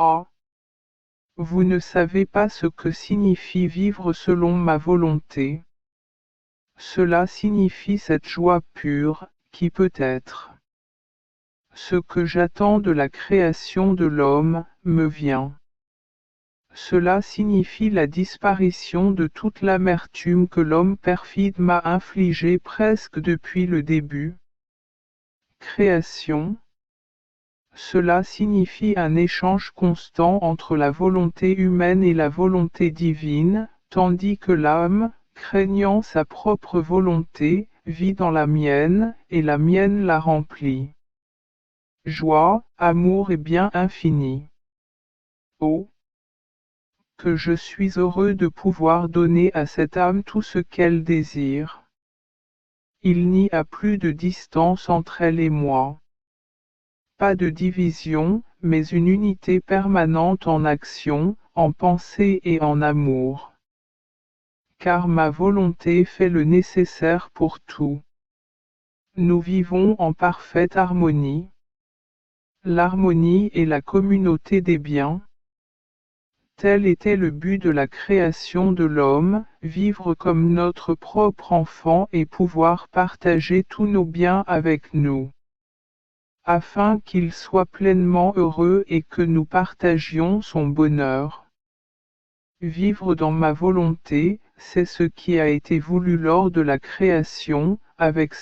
Ah! Vous ne savez pas ce que signifie vivre selon ma volonté. Cela signifie cette joie pure, qui peut être. Ce que j'attends de la création de l'homme, me vient. Cela signifie la disparition de toute l'amertume que l'homme perfide m'a infligée presque depuis le début. Création. Cela signifie un échange constant entre la volonté humaine et la volonté divine, tandis que l'âme, craignant sa propre volonté, vit dans la mienne, et la mienne la remplit. Joie, amour et bien infini. Oh! Que je suis heureux de pouvoir donner à cette âme tout ce qu'elle désire. Il n'y a plus de distance entre elle et moi. Pas de division, mais une unité permanente en action, en pensée et en amour. Car ma volonté fait le nécessaire pour tout. Nous vivons en parfaite harmonie. L'harmonie est la communauté des biens. Tel était le but de la création de l'homme, vivre comme notre propre enfant et pouvoir partager tous nos biens avec nous. Afin qu'il soit pleinement heureux et que nous partagions son bonheur. Vivre dans ma volonté, c'est ce qui a été voulu lors de la création, avec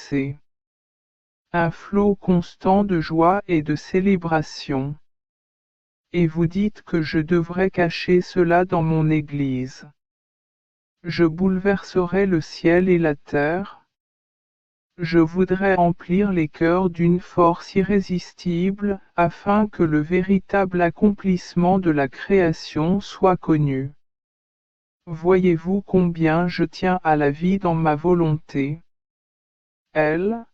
un flot constant de joie et de célébration. Et vous dites que je devrais cacher cela dans mon Église. Je bouleverserai le ciel et la terre. Je voudrais emplir les cœurs d'une force irrésistible, afin que le véritable accomplissement de la création soit connu. Voyez-vous combien je tiens à la vie dans ma volonté. Elle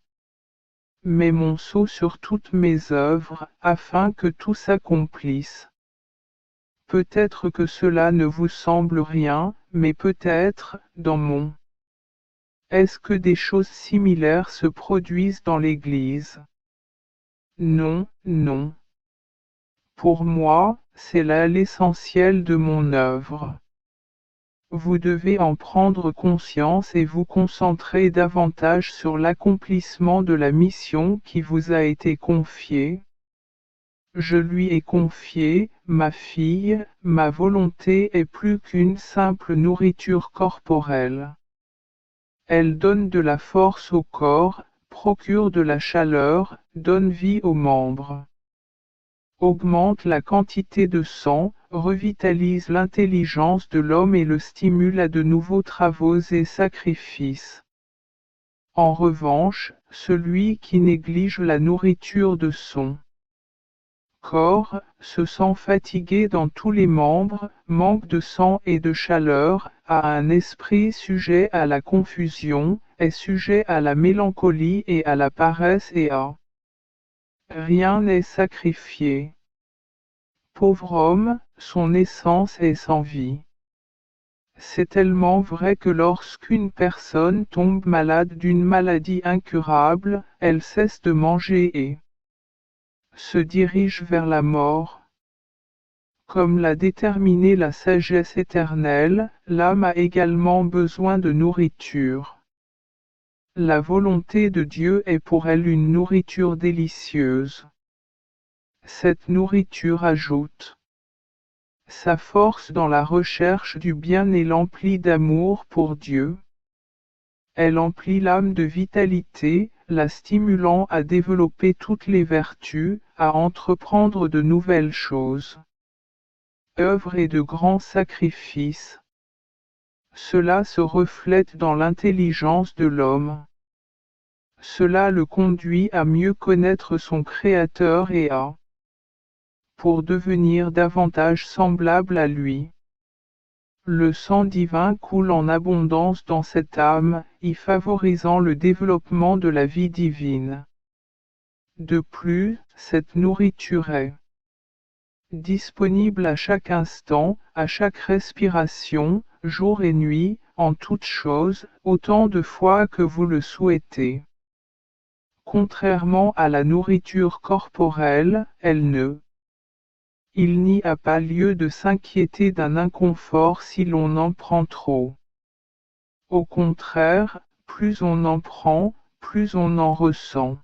met mon sceau sur toutes mes œuvres, afin que tout s'accomplisse. Peut-être que cela ne vous semble rien, mais peut-être, dans mon est-ce que des choses similaires se produisent dans l'Église? Non, non. Pour moi, c'est là l'essentiel de mon œuvre. Vous devez en prendre conscience et vous concentrer davantage sur l'accomplissement de la mission qui vous a été confiée. Je lui ai confié, ma fille, ma volonté est plus qu'une simple nourriture corporelle. Elle donne de la force au corps, procure de la chaleur, donne vie aux membres. Augmente la quantité de sang, revitalise l'intelligence de l'homme et le stimule à de nouveaux travaux et sacrifices. En revanche, celui qui néglige la nourriture de son corps, se sent fatigué dans tous les membres, manque de sang et de chaleur, a un esprit sujet à la confusion, est sujet à la mélancolie et à la paresse et à rien n'est sacrifié. Pauvre homme, son essence est sans vie. C'est tellement vrai que lorsqu'une personne tombe malade d'une maladie incurable, elle cesse de manger et se dirige vers la mort. Comme l'a déterminé la sagesse éternelle, l'âme a également besoin de nourriture. La volonté de Dieu est pour elle une nourriture délicieuse. Cette nourriture ajoute sa force dans la recherche du bien et l'emplit d'amour pour Dieu. Elle emplit l'âme de vitalité, la stimulant à développer toutes les vertus, à entreprendre de nouvelles choses. Œuvre et de grands sacrifices. Cela se reflète dans l'intelligence de l'homme. Cela le conduit à mieux connaître son Créateur et pour devenir davantage semblable à lui. Le sang divin coule en abondance dans cette âme, y favorisant le développement de la vie divine. De plus, cette nourriture est disponible à chaque instant, à chaque respiration, jour et nuit, en toutes choses, autant de fois que vous le souhaitez. Contrairement à la nourriture corporelle, elle ne Il n'y a pas lieu de s'inquiéter d'un inconfort si l'on en prend trop. Au contraire, plus on en prend, plus on en ressent.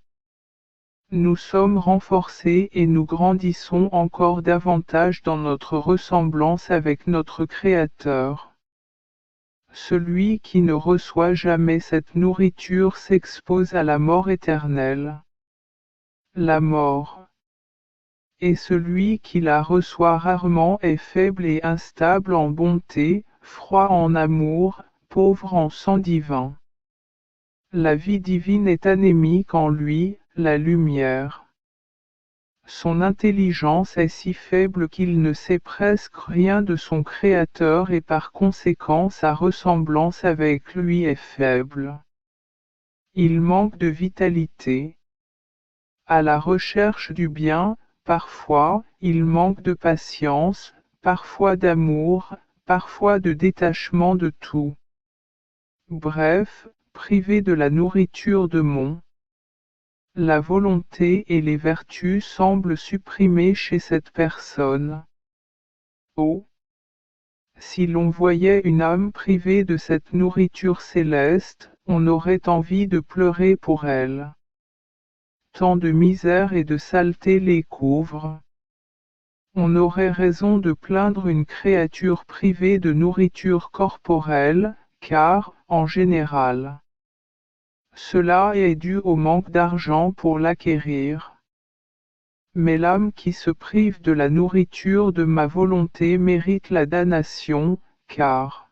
Nous sommes renforcés et nous grandissons encore davantage dans notre ressemblance avec notre Créateur. Celui qui ne reçoit jamais cette nourriture s'expose à la mort éternelle. La mort. Et celui qui la reçoit rarement est faible et instable en bonté, froid en amour, pauvre en sang divin. La vie divine est anémique en lui, la lumière. Son intelligence est si faible qu'il ne sait presque rien de son Créateur et par conséquent sa ressemblance avec lui est faible. Il manque de vitalité. À la recherche du bien, parfois, il manque de patience, parfois d'amour, parfois de détachement de tout. Bref, privé de la nourriture de la volonté et les vertus semblent supprimées chez cette personne. Oh! Si l'on voyait une âme privée de cette nourriture céleste, on aurait envie de pleurer pour elle. Tant de misère et de saleté les couvrent. On aurait raison de plaindre une créature privée de nourriture corporelle, car, en général, cela est dû au manque d'argent pour l'acquérir. Mais l'âme qui se prive de la nourriture de ma volonté mérite la damnation, car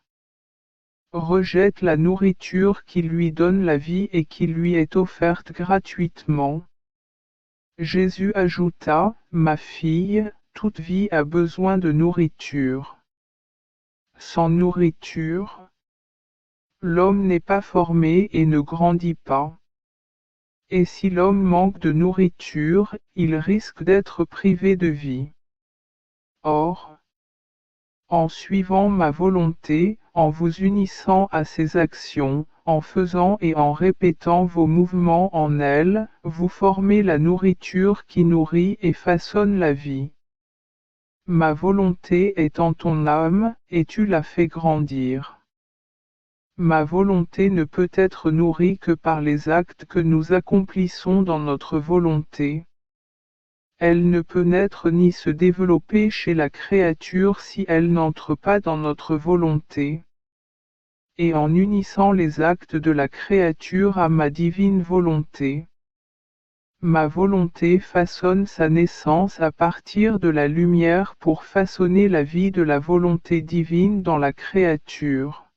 rejette la nourriture qui lui donne la vie et qui lui est offerte gratuitement. Jésus ajouta, ma fille, toute vie a besoin de nourriture. Sans nourriture, l'homme n'est pas formé et ne grandit pas. Et si l'homme manque de nourriture, il risque d'être privé de vie. Or, en suivant ma volonté, en vous unissant à ses actions, en faisant et en répétant vos mouvements en elle, vous formez la nourriture qui nourrit et façonne la vie. Ma volonté est en ton âme, et tu la fais grandir. Ma volonté ne peut être nourrie que par les actes que nous accomplissons dans notre volonté. Elle ne peut naître ni se développer chez la créature si elle n'entre pas dans notre volonté. Et en unissant les actes de la créature à ma divine volonté, ma volonté façonne sa naissance à partir de la lumière pour façonner la vie de la volonté divine dans la créature.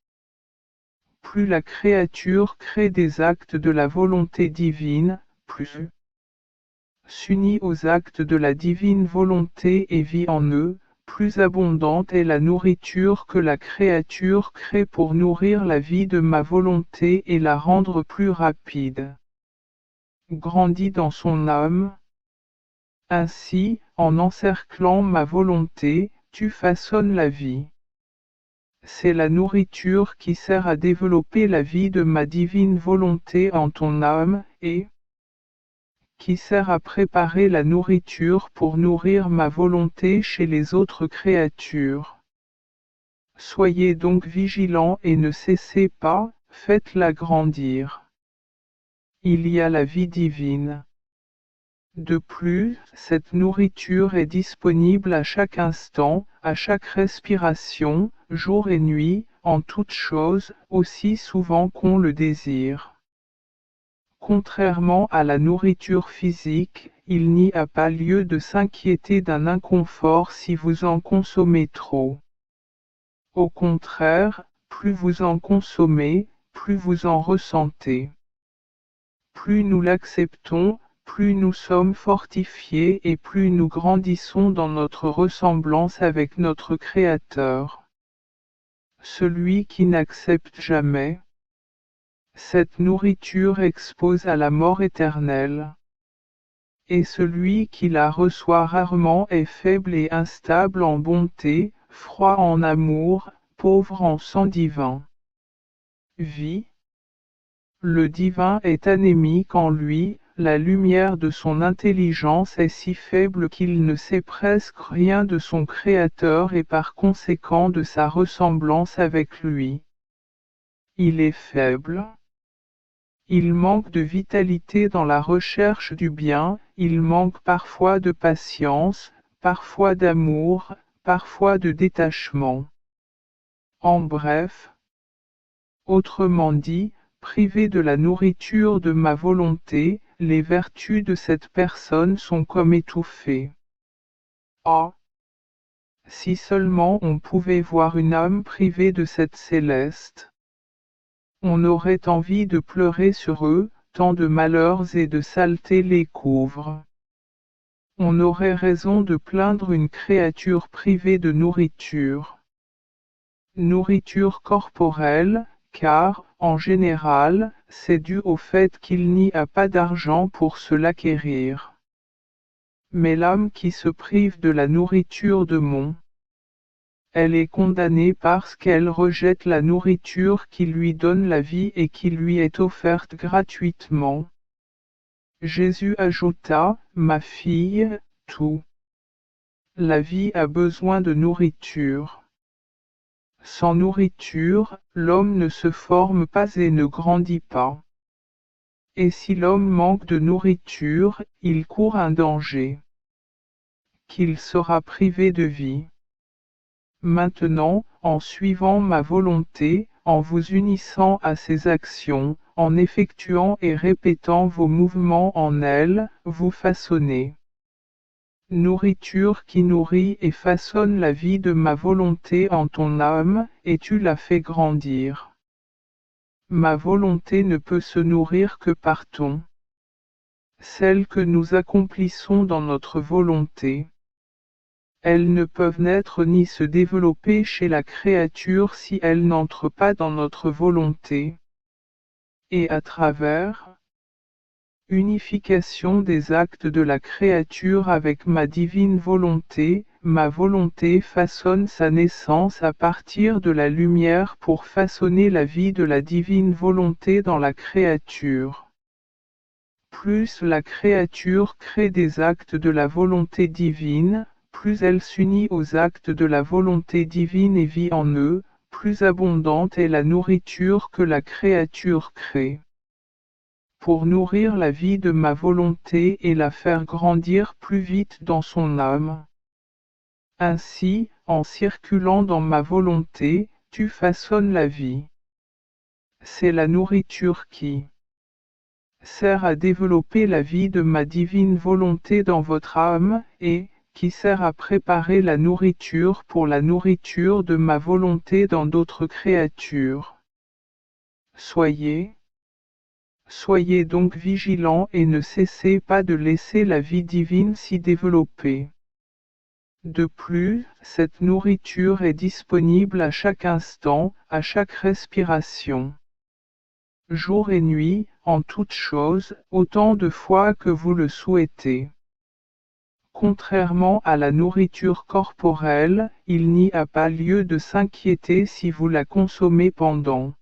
Plus la créature crée des actes de la volonté divine, plus s'unit aux actes de la divine volonté et vit en eux, plus abondante est la nourriture que la créature crée pour nourrir la vie de ma volonté et la rendre plus rapide. Grandit dans son âme. Ainsi, en encerclant ma volonté, tu façonnes la vie. C'est la nourriture qui sert à développer la vie de ma divine volonté en ton âme, et qui sert à préparer la nourriture pour nourrir ma volonté chez les autres créatures. Soyez donc vigilants et ne cessez pas, faites-la grandir. Il y a la vie divine. De plus, cette nourriture est disponible à chaque instant, à chaque respiration, jour et nuit, en toutes choses, aussi souvent qu'on le désire. Contrairement à la nourriture physique, il n'y a pas lieu de s'inquiéter d'un inconfort si vous en consommez trop. Au contraire, plus vous en consommez, plus vous en ressentez. Plus nous l'acceptons, plus nous sommes fortifiés et plus nous grandissons dans notre ressemblance avec notre Créateur. Celui qui n'accepte jamais cette nourriture expose à la mort éternelle. Et celui qui la reçoit rarement est faible et instable en bonté, froid en amour, pauvre en sang divin. Vie. Le divin est anémique en lui, la lumière de son intelligence est si faible qu'il ne sait presque rien de son Créateur et par conséquent de sa ressemblance avec lui. Il est faible. Il manque de vitalité dans la recherche du bien, il manque parfois de patience, parfois d'amour, parfois de détachement. En bref, autrement dit, privé de la nourriture de ma volonté, les vertus de cette personne sont comme étouffées. Ah! Si seulement on pouvait voir une âme privée de cette céleste. On aurait envie de pleurer sur eux, tant de malheurs et de saletés les couvrent. On aurait raison de plaindre une créature privée de nourriture. Nourriture corporelle, car, en général, c'est dû au fait qu'il n'y a pas d'argent pour se l'acquérir. Mais l'âme qui se prive de la nourriture de mon elle est condamnée parce qu'elle rejette la nourriture qui lui donne la vie et qui lui est offerte gratuitement. Jésus ajouta, ma fille, tout. La vie a besoin de nourriture. Sans nourriture, l'homme ne se forme pas et ne grandit pas. Et si l'homme manque de nourriture, il court un danger. Qu'il sera privé de vie. Maintenant, en suivant ma volonté, en vous unissant à ces actions, en effectuant et répétant vos mouvements en elles, vous façonnez. Nourriture qui nourrit et façonne la vie de ma volonté en ton âme, et tu la fais grandir. Ma volonté ne peut se nourrir que par ton. Celle que nous accomplissons dans notre volonté. Elles ne peuvent naître ni se développer chez la créature si elles n'entrent pas dans notre volonté. Et à travers unification des actes de la créature avec ma divine volonté, ma volonté façonne sa naissance à partir de la lumière pour façonner la vie de la divine volonté dans la créature. Plus la créature crée des actes de la volonté divine, plus elle s'unit aux actes de la volonté divine et vit en eux, plus abondante est la nourriture que la créature crée. Pour nourrir la vie de ma volonté et la faire grandir plus vite dans son âme. Ainsi, en circulant dans ma volonté, tu façonnes la vie. C'est la nourriture qui sert à développer la vie de ma divine volonté dans votre âme, et, qui sert à préparer la nourriture pour la nourriture de ma volonté dans d'autres créatures. Soyez donc vigilants et ne cessez pas de laisser la vie divine s'y développer. De plus, cette nourriture est disponible à chaque instant, à chaque respiration. Jour et nuit, en toutes choses, autant de fois que vous le souhaitez. Contrairement à la nourriture corporelle, il n'y a pas lieu de s'inquiéter si vous la consommez pendant.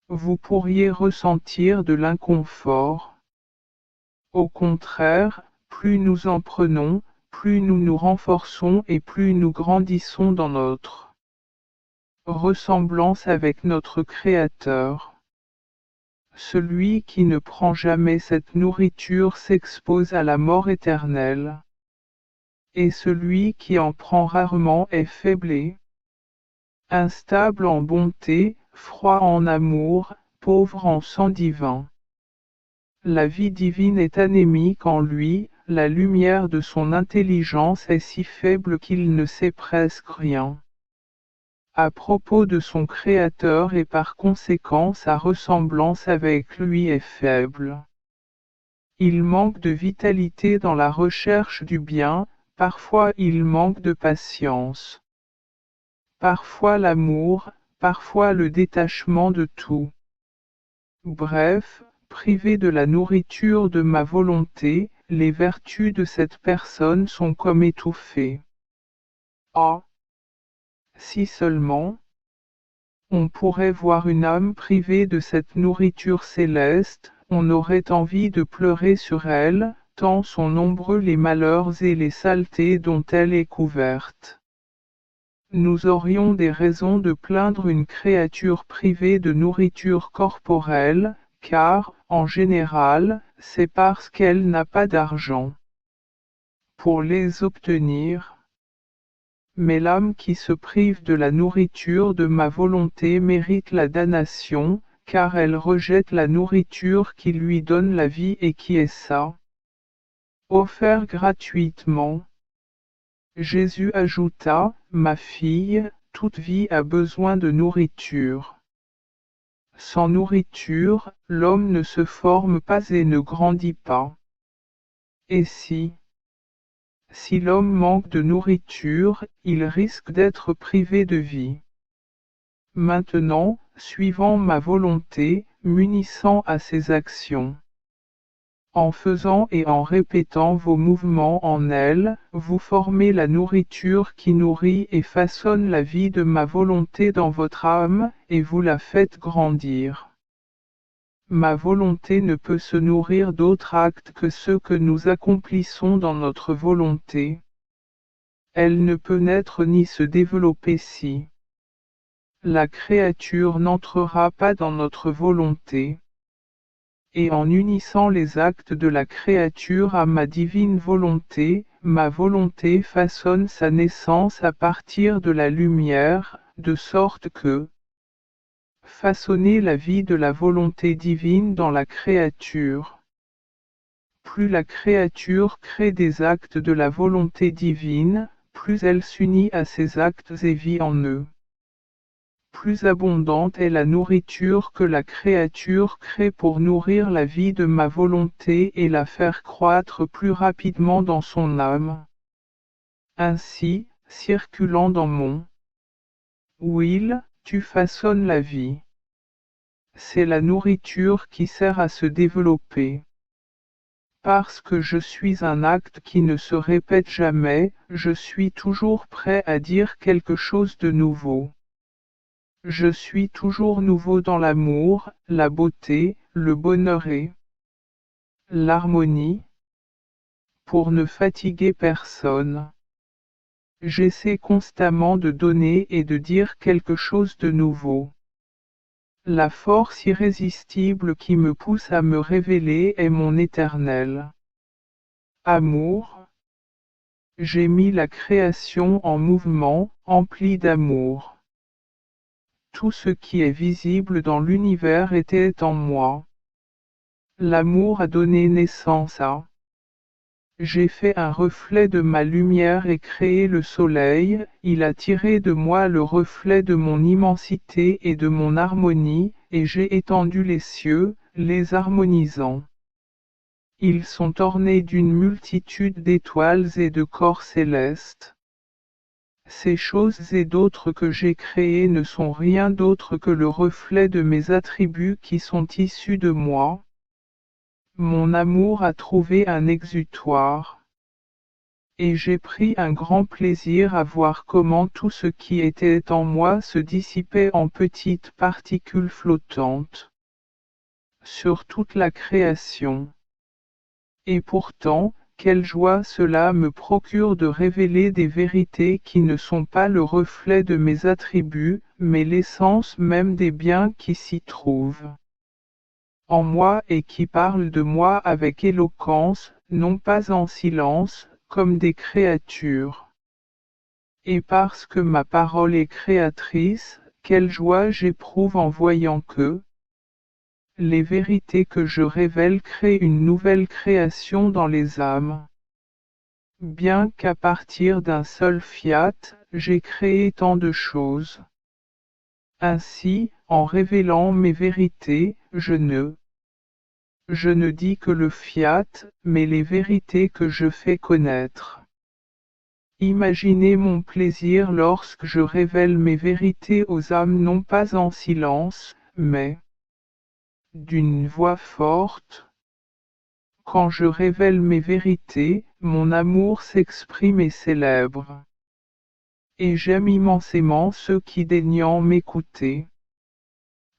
Vous pourriez ressentir de l'inconfort. Au contraire, plus nous en prenons, plus nous nous renforçons et plus nous grandissons dans notre ressemblance avec notre Créateur. Celui qui ne prend jamais cette nourriture s'expose à la mort éternelle. Et celui qui en prend rarement est faible, instable en bonté, froid en amour, pauvre en sang divin. La vie divine est anémique en lui, la lumière de son intelligence est si faible qu'il ne sait presque rien. À propos de son Créateur et par conséquent sa ressemblance avec lui est faible. Il manque de vitalité dans la recherche du bien, parfois il manque de patience. Parfois l'amour, parfois le détachement de tout. Bref, privé de la nourriture de ma volonté, les vertus de cette personne sont comme étouffées. Ah! Si seulement on pourrait voir une âme privée de cette nourriture céleste, on aurait envie de pleurer sur elle, tant sont nombreux les malheurs et les saletés dont elle est couverte. Nous aurions des raisons de plaindre une créature privée de nourriture corporelle, car, en général, c'est parce qu'elle n'a pas d'argent pour les obtenir. Mais l'âme qui se prive de la nourriture de ma volonté mérite la damnation, car elle rejette la nourriture qui lui donne la vie et qui est ça. Offert gratuitement. Jésus ajouta, ma fille, toute vie a besoin de nourriture. Sans nourriture, l'homme ne se forme pas et ne grandit pas. Et si l'homme manque de nourriture, il risque d'être privé de vie. Maintenant, suivant ma volonté, m'unissant à ses actions. En faisant et en répétant vos mouvements en elle, vous formez la nourriture qui nourrit et façonne la vie de ma volonté dans votre âme, et vous la faites grandir. Ma volonté ne peut se nourrir d'autres actes que ceux que nous accomplissons dans notre volonté. Elle ne peut naître ni se développer si la créature n'entrera pas dans notre volonté. Et en unissant les actes de la créature à ma divine volonté, ma volonté façonne sa naissance à partir de la lumière, de sorte que façonner la vie de la volonté divine dans la créature. Plus la créature crée des actes de la volonté divine, plus elle s'unit à ces actes et vit en eux. Plus abondante est la nourriture que la créature crée pour nourrir la vie de ma volonté et la faire croître plus rapidement dans son âme. Ainsi, circulant dans mon will, tu façonnes la vie. C'est la nourriture qui sert à se développer. Parce que je suis un acte qui ne se répète jamais, je suis toujours prêt à dire quelque chose de nouveau. Je suis toujours nouveau dans l'amour, la beauté, le bonheur et l'harmonie. Pour ne fatiguer personne. J'essaie constamment de donner et de dire quelque chose de nouveau. La force irrésistible qui me pousse à me révéler est mon éternel amour. J'ai mis la création en mouvement, emplie d'amour. Tout ce qui est visible dans l'univers était en moi. L'amour a donné naissance à. J'ai fait un reflet de ma lumière et créé le soleil, il a tiré de moi le reflet de mon immensité et de mon harmonie, et j'ai étendu les cieux, les harmonisant. Ils sont ornés d'une multitude d'étoiles et de corps célestes. Ces choses et d'autres que j'ai créées ne sont rien d'autre que le reflet de mes attributs qui sont issus de moi. Mon amour a trouvé un exutoire. Et j'ai pris un grand plaisir à voir comment tout ce qui était en moi se dissipait en petites particules flottantes sur toute la création. Et pourtant, quelle joie cela me procure de révéler des vérités qui ne sont pas le reflet de mes attributs, mais l'essence même des biens qui s'y trouvent en moi et qui parlent de moi avec éloquence, non pas en silence, comme des créatures. Et parce que ma parole est créatrice, quelle joie j'éprouve en voyant que les vérités que je révèle créent une nouvelle création dans les âmes. Bien qu'à partir d'un seul fiat, j'ai créé tant de choses. Ainsi, en révélant mes vérités, je ne dis que le fiat, mais les vérités que je fais connaître. Imaginez mon plaisir lorsque je révèle mes vérités aux âmes non pas en silence, mais d'une voix forte. Quand je révèle mes vérités, mon amour s'exprime et célèbre. Et j'aime immensément ceux qui daignent m'écouter.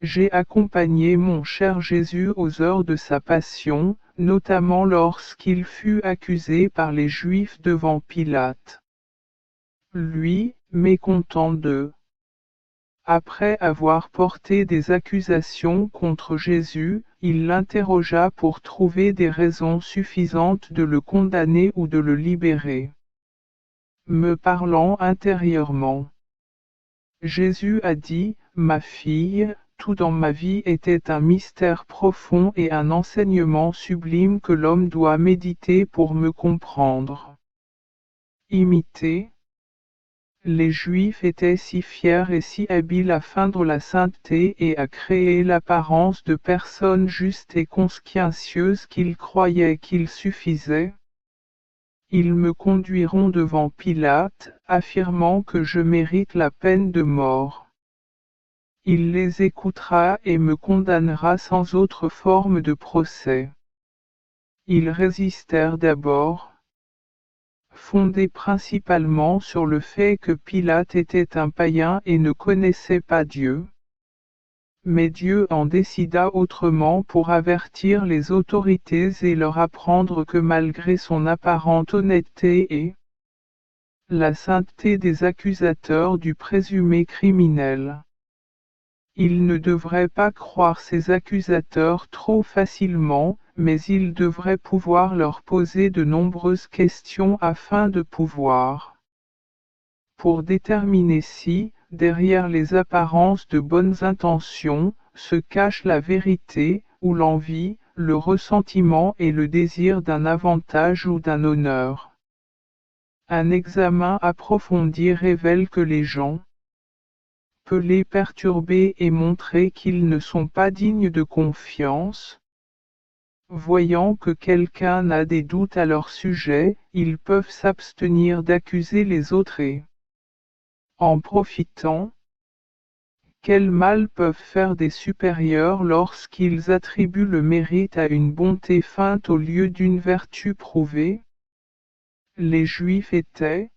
J'ai accompagné mon cher Jésus aux heures de sa passion, notamment lorsqu'il fut accusé par les Juifs devant Pilate. Lui, mécontent d'eux. Après avoir porté des accusations contre Jésus, il l'interrogea pour trouver des raisons suffisantes de le condamner ou de le libérer. Me parlant intérieurement. Jésus a dit, ma fille, tout dans ma vie était un mystère profond et un enseignement sublime que l'homme doit méditer pour me comprendre. Imiter. Les Juifs étaient si fiers et si habiles à feindre la sainteté et à créer l'apparence de personnes justes et consciencieuses qu'ils croyaient qu'il suffisait. Ils me conduiront devant Pilate, affirmant que je mérite la peine de mort. Il les écoutera et me condamnera sans autre forme de procès. Ils résistèrent d'abord, fondés principalement sur le fait que Pilate était un païen et ne connaissait pas Dieu. Mais Dieu en décida autrement pour avertir les autorités et leur apprendre que malgré son apparente honnêteté et la sainteté des accusateurs du présumé criminel, ils ne devraient pas croire ces accusateurs trop facilement, mais ils devraient pouvoir leur poser de nombreuses questions afin de pouvoir pour déterminer si, derrière les apparences de bonnes intentions, se cache la vérité, ou l'envie, le ressentiment et le désir d'un avantage ou d'un honneur. Un examen approfondi révèle que les gens peut les perturber et montrer qu'ils ne sont pas dignes de confiance. Voyant que quelqu'un a des doutes à leur sujet, ils peuvent s'abstenir d'accuser les autres et, en profitant, quel mal peuvent faire des supérieurs lorsqu'ils attribuent le mérite à une bonté feinte au lieu d'une vertu prouvée? Les Juifs étaient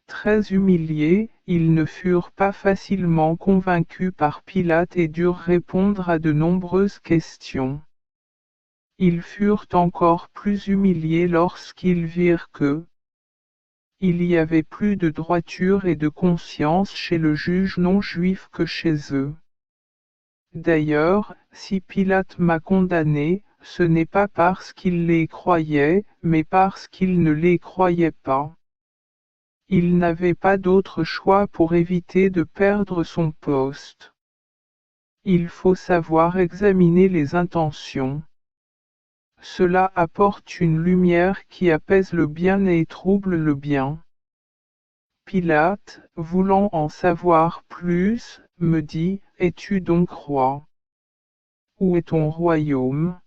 très humiliés, ils ne furent pas facilement convaincus par Pilate et durent répondre à de nombreuses questions. Ils furent encore plus humiliés lorsqu'ils virent que il y avait plus de droiture et de conscience chez le juge non juif que chez eux. D'ailleurs, si Pilate m'a condamné, ce n'est pas parce qu'il les croyait, mais parce qu'il ne les croyait pas. Il n'avait pas d'autre choix pour éviter de perdre son poste. Il faut savoir examiner les intentions. Cela apporte une lumière qui apaise le bien et trouble le bien. Pilate, voulant en savoir plus, me dit, es-tu donc roi? Où est ton royaume?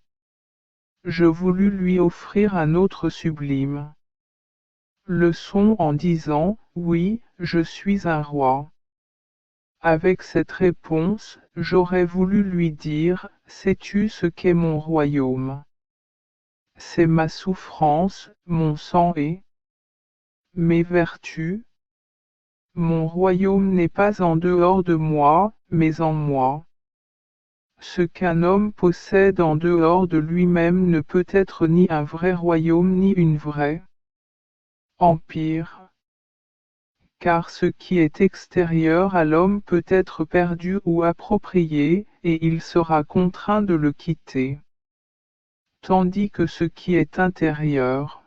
Je voulus lui offrir un autre sublime leçon en disant, oui, je suis un roi. Avec cette réponse, j'aurais voulu lui dire, sais-tu ce qu'est mon royaume? C'est ma souffrance, mon sang et mes vertus. Mon royaume n'est pas en dehors de moi, mais en moi. Ce qu'un homme possède en dehors de lui-même ne peut être ni un vrai royaume ni une vraie empire. Car ce qui est extérieur à l'homme peut être perdu ou approprié, et il sera contraint de le quitter. Tandis que ce qui est intérieur,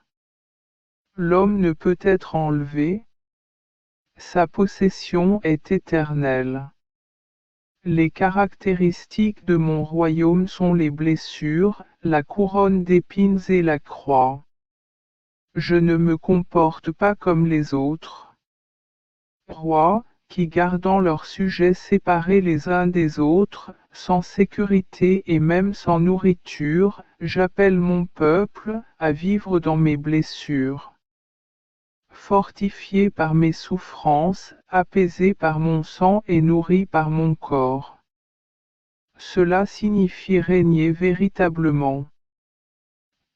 l'homme ne peut être enlevé. Sa possession est éternelle. Les caractéristiques de mon royaume sont les blessures, la couronne d'épines et la croix. Je ne me comporte pas comme les autres rois, qui gardant leurs sujets séparés les uns des autres, sans sécurité et même sans nourriture, j'appelle mon peuple à vivre dans mes blessures. Fortifié par mes souffrances, apaisé par mon sang et nourri par mon corps. Cela signifie régner véritablement.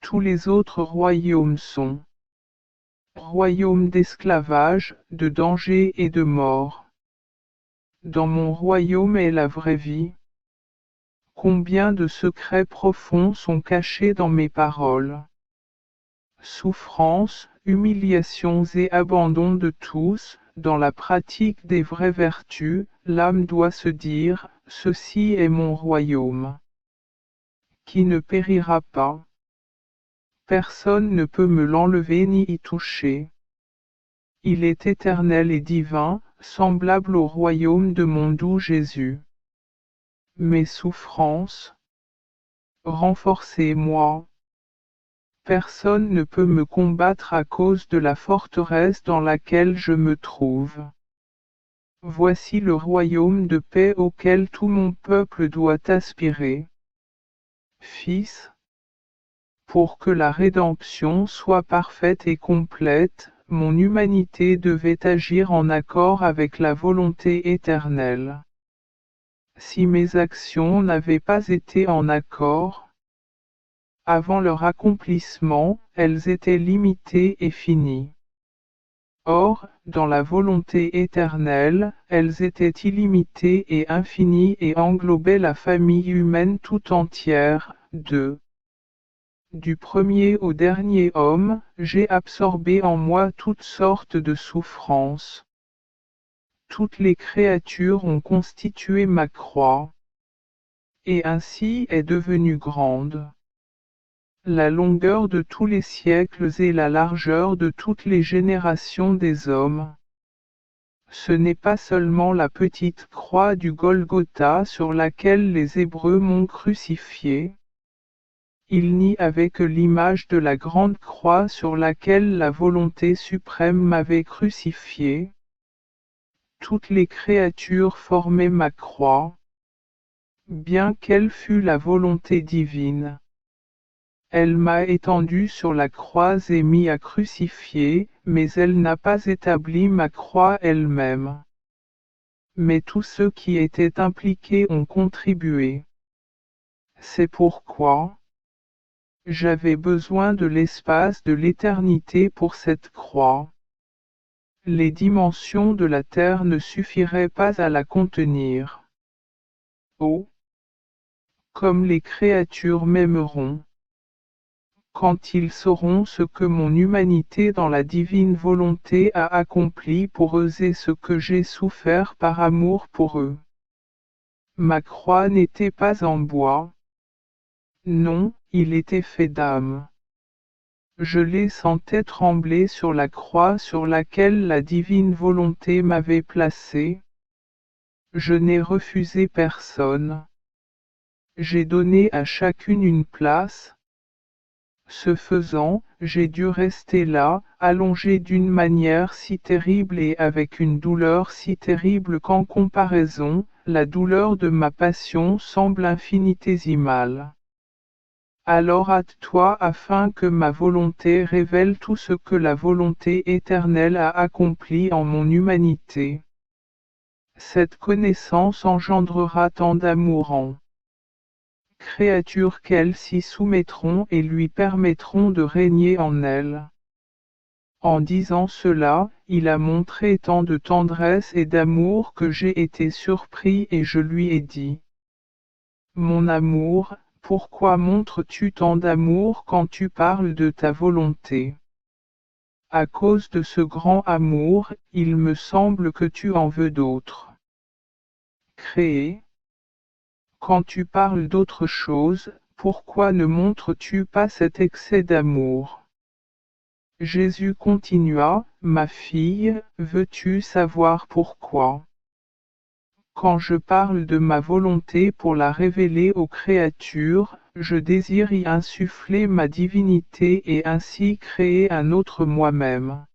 Tous les autres royaumes sont royaumes d'esclavage, de danger et de mort. Dans mon royaume est la vraie vie. Combien de secrets profonds sont cachés dans mes paroles. Souffrances, humiliations et abandon de tous, dans la pratique des vraies vertus, l'âme doit se dire, ceci est mon royaume, qui ne périra pas. Personne ne peut me l'enlever ni y toucher. Il est éternel et divin, semblable au royaume de mon doux Jésus. Mes souffrances, renforcez-moi. Personne ne peut me combattre à cause de la forteresse dans laquelle je me trouve. Voici le royaume de paix auquel tout mon peuple doit aspirer. Fils, pour que la rédemption soit parfaite et complète, mon humanité devait agir en accord avec la volonté éternelle. Si mes actions n'avaient pas été en accord, avant leur accomplissement, elles étaient limitées et finies. Or, dans la volonté éternelle, elles étaient illimitées et infinies et englobaient la famille humaine tout entière. Du premier au dernier homme, j'ai absorbé en moi toutes sortes de souffrances. Toutes les créatures ont constitué ma croix. Et ainsi est devenue grande la longueur de tous les siècles et la largeur de toutes les générations des hommes. Ce n'est pas seulement la petite croix du Golgotha sur laquelle les Hébreux m'ont crucifié. Il n'y avait que l'image de la grande croix sur laquelle la volonté suprême m'avait crucifié. Toutes les créatures formaient ma croix, bien qu'elle fût la volonté divine. Elle m'a étendu sur la croix et mis à crucifier, mais elle n'a pas établi ma croix elle-même. Mais tous ceux qui étaient impliqués ont contribué. C'est pourquoi j'avais besoin de l'espace de l'éternité pour cette croix. Les dimensions de la terre ne suffiraient pas à la contenir. Oh! Comme les créatures m'aimeront. Quand ils sauront ce que mon humanité dans la divine volonté a accompli pour eux et ce que j'ai souffert par amour pour eux. Ma croix n'était pas en bois. Non, il était fait d'âme. Je les sentais trembler sur la croix sur laquelle la divine volonté m'avait placé. Je n'ai refusé personne. J'ai donné à chacune une place. Ce faisant, j'ai dû rester là, allongé d'une manière si terrible et avec une douleur si terrible qu'en comparaison, la douleur de ma passion semble infinitésimale. Alors hâte-toi afin que ma volonté révèle tout ce que la volonté éternelle a accompli en mon humanité. Cette connaissance engendrera tant d'amour en créatures qu'elles s'y soumettront et lui permettront de régner en elles. En disant cela, il a montré tant de tendresse et d'amour que j'ai été surpris et je lui ai dit: Mon amour, pourquoi montres-tu tant d'amour quand tu parles de ta volonté? À cause de ce grand amour, il me semble que tu en veux d'autres. Créer. Quand tu parles d'autre chose, pourquoi ne montres-tu pas cet excès d'amour? Jésus continua: Ma fille, veux-tu savoir pourquoi? Quand je parle de ma volonté pour la révéler aux créatures, je désire y insuffler ma divinité et ainsi créer un autre moi-même.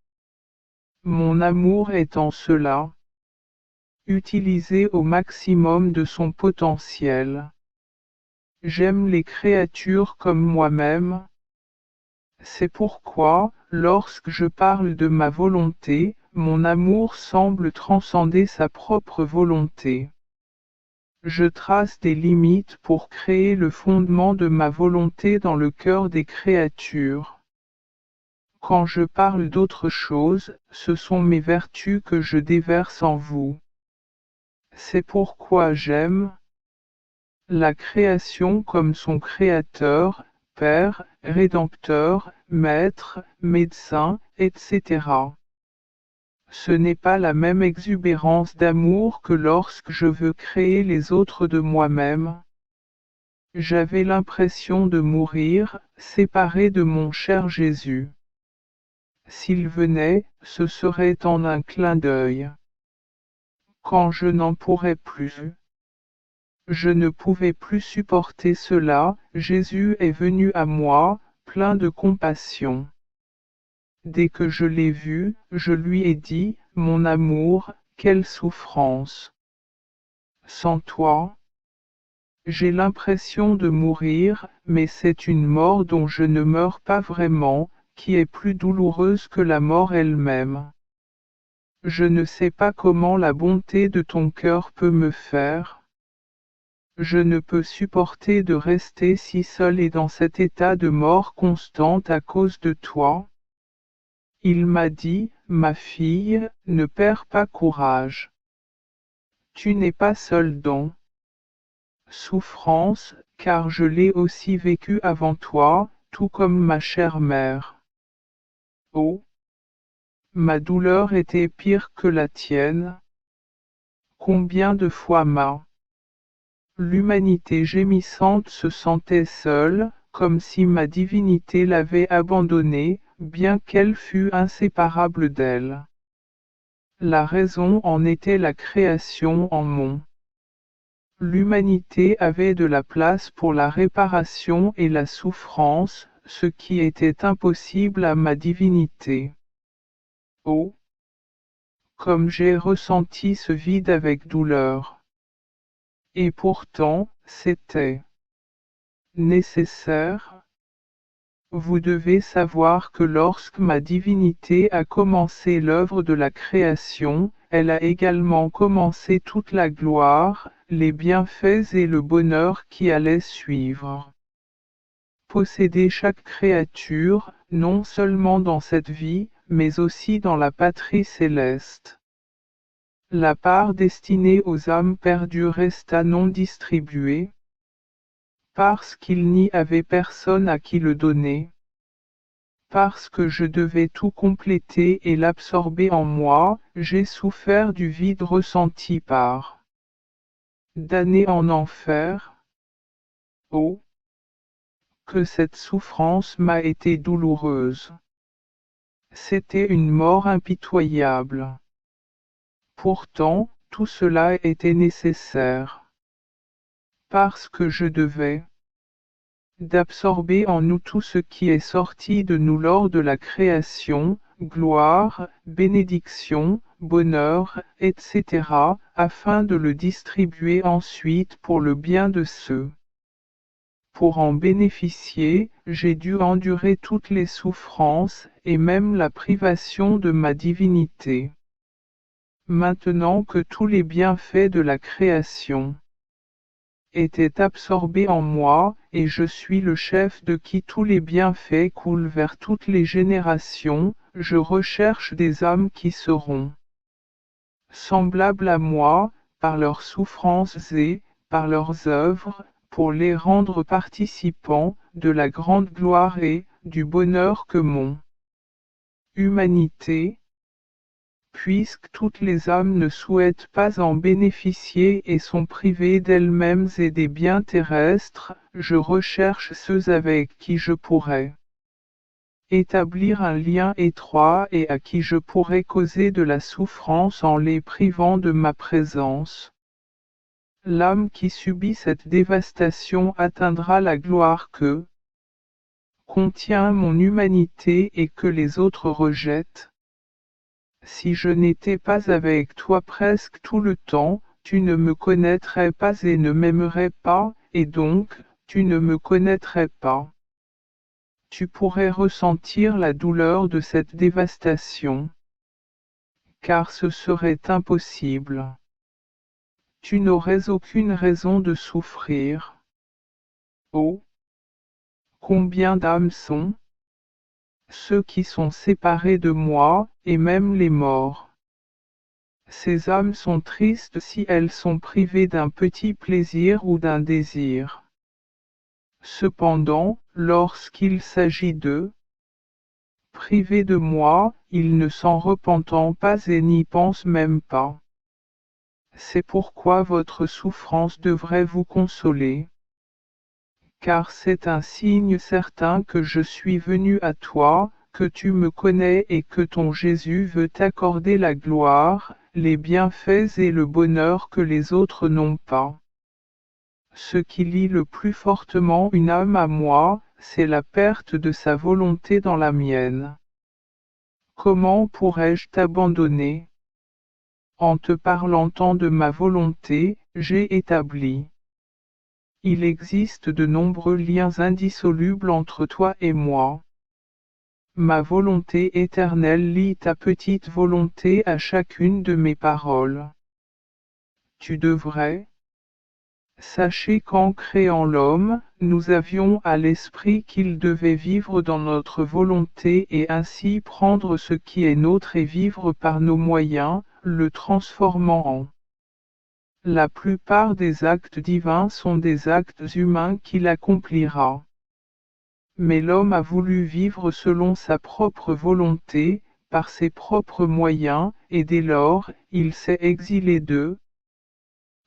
Mon amour est en cela. Utilisé au maximum de son potentiel. J'aime les créatures comme moi-même. C'est pourquoi, lorsque je parle de ma volonté, mon amour semble transcender sa propre volonté. Je trace des limites pour créer le fondement de ma volonté dans le cœur des créatures. Quand je parle d'autre chose, ce sont mes vertus que je déverse en vous. C'est pourquoi j'aime la création comme son créateur, Père, Rédempteur, Maître, Médecin, etc. Ce n'est pas la même exubérance d'amour que lorsque je veux créer les autres de moi-même. J'avais l'impression de mourir, séparé de mon cher Jésus. S'il venait, ce serait en un clin d'œil. Quand je n'en pourrais plus. Je ne pouvais plus supporter cela, Jésus est venu à moi, plein de compassion. Dès que je l'ai vu, je lui ai dit, mon amour, quelle souffrance. Sans toi, j'ai l'impression de mourir, mais c'est une mort dont je ne meurs pas vraiment, qui est plus douloureuse que la mort elle-même. Je ne sais pas comment la bonté de ton cœur peut me faire. Je ne peux supporter de rester si seul et dans cet état de mort constante à cause de toi. Il m'a dit, ma fille, ne perds pas courage. Tu n'es pas seule dans souffrance, car je l'ai aussi vécu avant toi, tout comme ma chère mère. Oh, ma douleur était pire que la tienne. Combien de fois l'humanité gémissante se sentait seule, comme si ma divinité l'avait abandonnée, bien qu'elle fût inséparable d'elle. La raison en était la création en mon. L'humanité avait de la place pour la réparation et la souffrance, ce qui était impossible à ma divinité. Oh! Comme j'ai ressenti ce vide avec douleur. Et pourtant, c'était nécessaire. Vous devez savoir que lorsque ma divinité a commencé l'œuvre de la création, elle a également commencé toute la gloire, les bienfaits et le bonheur qui allaient suivre. Posséder chaque créature, non seulement dans cette vie, mais aussi dans la patrie céleste. La part destinée aux âmes perdues resta non distribuée, parce qu'il n'y avait personne à qui le donner. Parce que je devais tout compléter et l'absorber en moi, j'ai souffert du vide ressenti par damné en enfer. Oh! Que cette souffrance m'a été douloureuse. C'était une mort impitoyable. Pourtant, tout cela était nécessaire. Parce que je devais d'absorber en nous tout ce qui est sorti de nous lors de la création, gloire, bénédiction, bonheur, etc., afin de le distribuer ensuite pour le bien de ceux. Pour en bénéficier, j'ai dû endurer toutes les souffrances, et même la privation de ma divinité. Maintenant que tous les bienfaits de la création était absorbé en moi, et je suis le chef de qui tous les bienfaits coulent vers toutes les générations, je recherche des âmes qui seront semblables à moi, par leurs souffrances et, par leurs œuvres, pour les rendre participants de la grande gloire et du bonheur que mon humanité, puisque toutes les âmes ne souhaitent pas en bénéficier et sont privées d'elles-mêmes et des biens terrestres, je recherche ceux avec qui je pourrais établir un lien étroit et à qui je pourrais causer de la souffrance en les privant de ma présence. L'âme qui subit cette dévastation atteindra la gloire que contient mon humanité et que les autres rejettent. Si je n'étais pas avec toi presque tout le temps, tu ne me connaîtrais pas et ne m'aimerais pas, et donc, tu ne me connaîtrais pas. Tu pourrais ressentir la douleur de cette dévastation. Car ce serait impossible. Tu n'aurais aucune raison de souffrir. Oh! Combien d'âmes sont ceux qui sont séparés de moi, et même les morts. Ces âmes sont tristes si elles sont privées d'un petit plaisir ou d'un désir. Cependant, lorsqu'il s'agit de priver de moi, ils ne s'en repentent pas et n'y pensent même pas. C'est pourquoi votre souffrance devrait vous consoler. Car c'est un signe certain que je suis venu à toi, que tu me connais et que ton Jésus veut t'accorder la gloire, les bienfaits et le bonheur que les autres n'ont pas. Ce qui lie le plus fortement une âme à moi, c'est la perte de sa volonté dans la mienne. Comment pourrais-je t'abandonner? En te parlant tant de ma volonté, j'ai établi. Il existe de nombreux liens indissolubles entre toi et moi. Ma volonté éternelle lie ta petite volonté à chacune de mes paroles. Tu devrais. Sachez qu'en créant l'homme, nous avions à l'esprit qu'il devait vivre dans notre volonté et ainsi prendre ce qui est nôtre et vivre par nos moyens, le transformant en. La plupart des actes divins sont des actes humains qu'il accomplira. Mais l'homme a voulu vivre selon sa propre volonté, par ses propres moyens, et dès lors, il s'est exilé d'eux.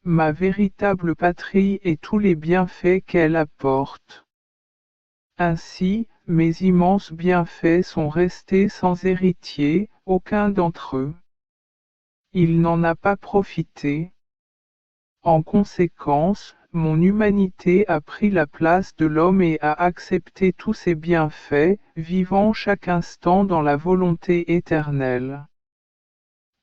Ma véritable patrie et tous les bienfaits qu'elle apporte. Ainsi, mes immenses bienfaits sont restés sans héritier, aucun d'entre eux. Il n'en a pas profité. En conséquence, mon humanité a pris la place de l'homme et a accepté tous ses bienfaits, vivant chaque instant dans la volonté éternelle.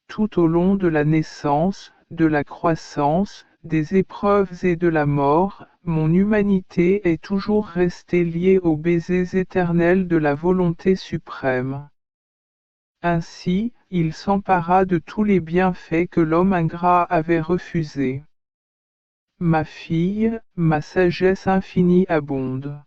Tout au long de la naissance, de la croissance, des épreuves et de la mort, mon humanité est toujours restée liée aux baisers éternels de la volonté suprême. Ainsi, il s'empara de tous les bienfaits que l'homme ingrat avait refusés. Ma fille, ma sagesse infinie abonde.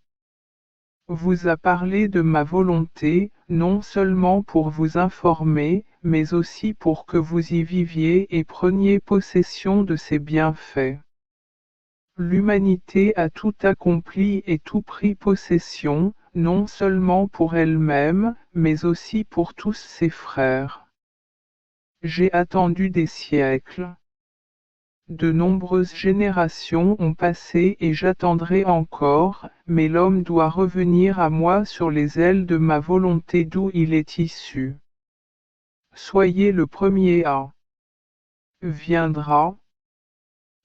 Vous a parlé de ma volonté, non seulement pour vous informer, mais aussi pour que vous y viviez et preniez possession de ses bienfaits. L'humanité a tout accompli et tout pris possession, non seulement pour elle-même, mais aussi pour tous ses frères. J'ai attendu des siècles. De nombreuses générations ont passé et j'attendrai encore, mais l'homme doit revenir à moi sur les ailes de ma volonté d'où il est issu. Soyez le premier à. Viendra.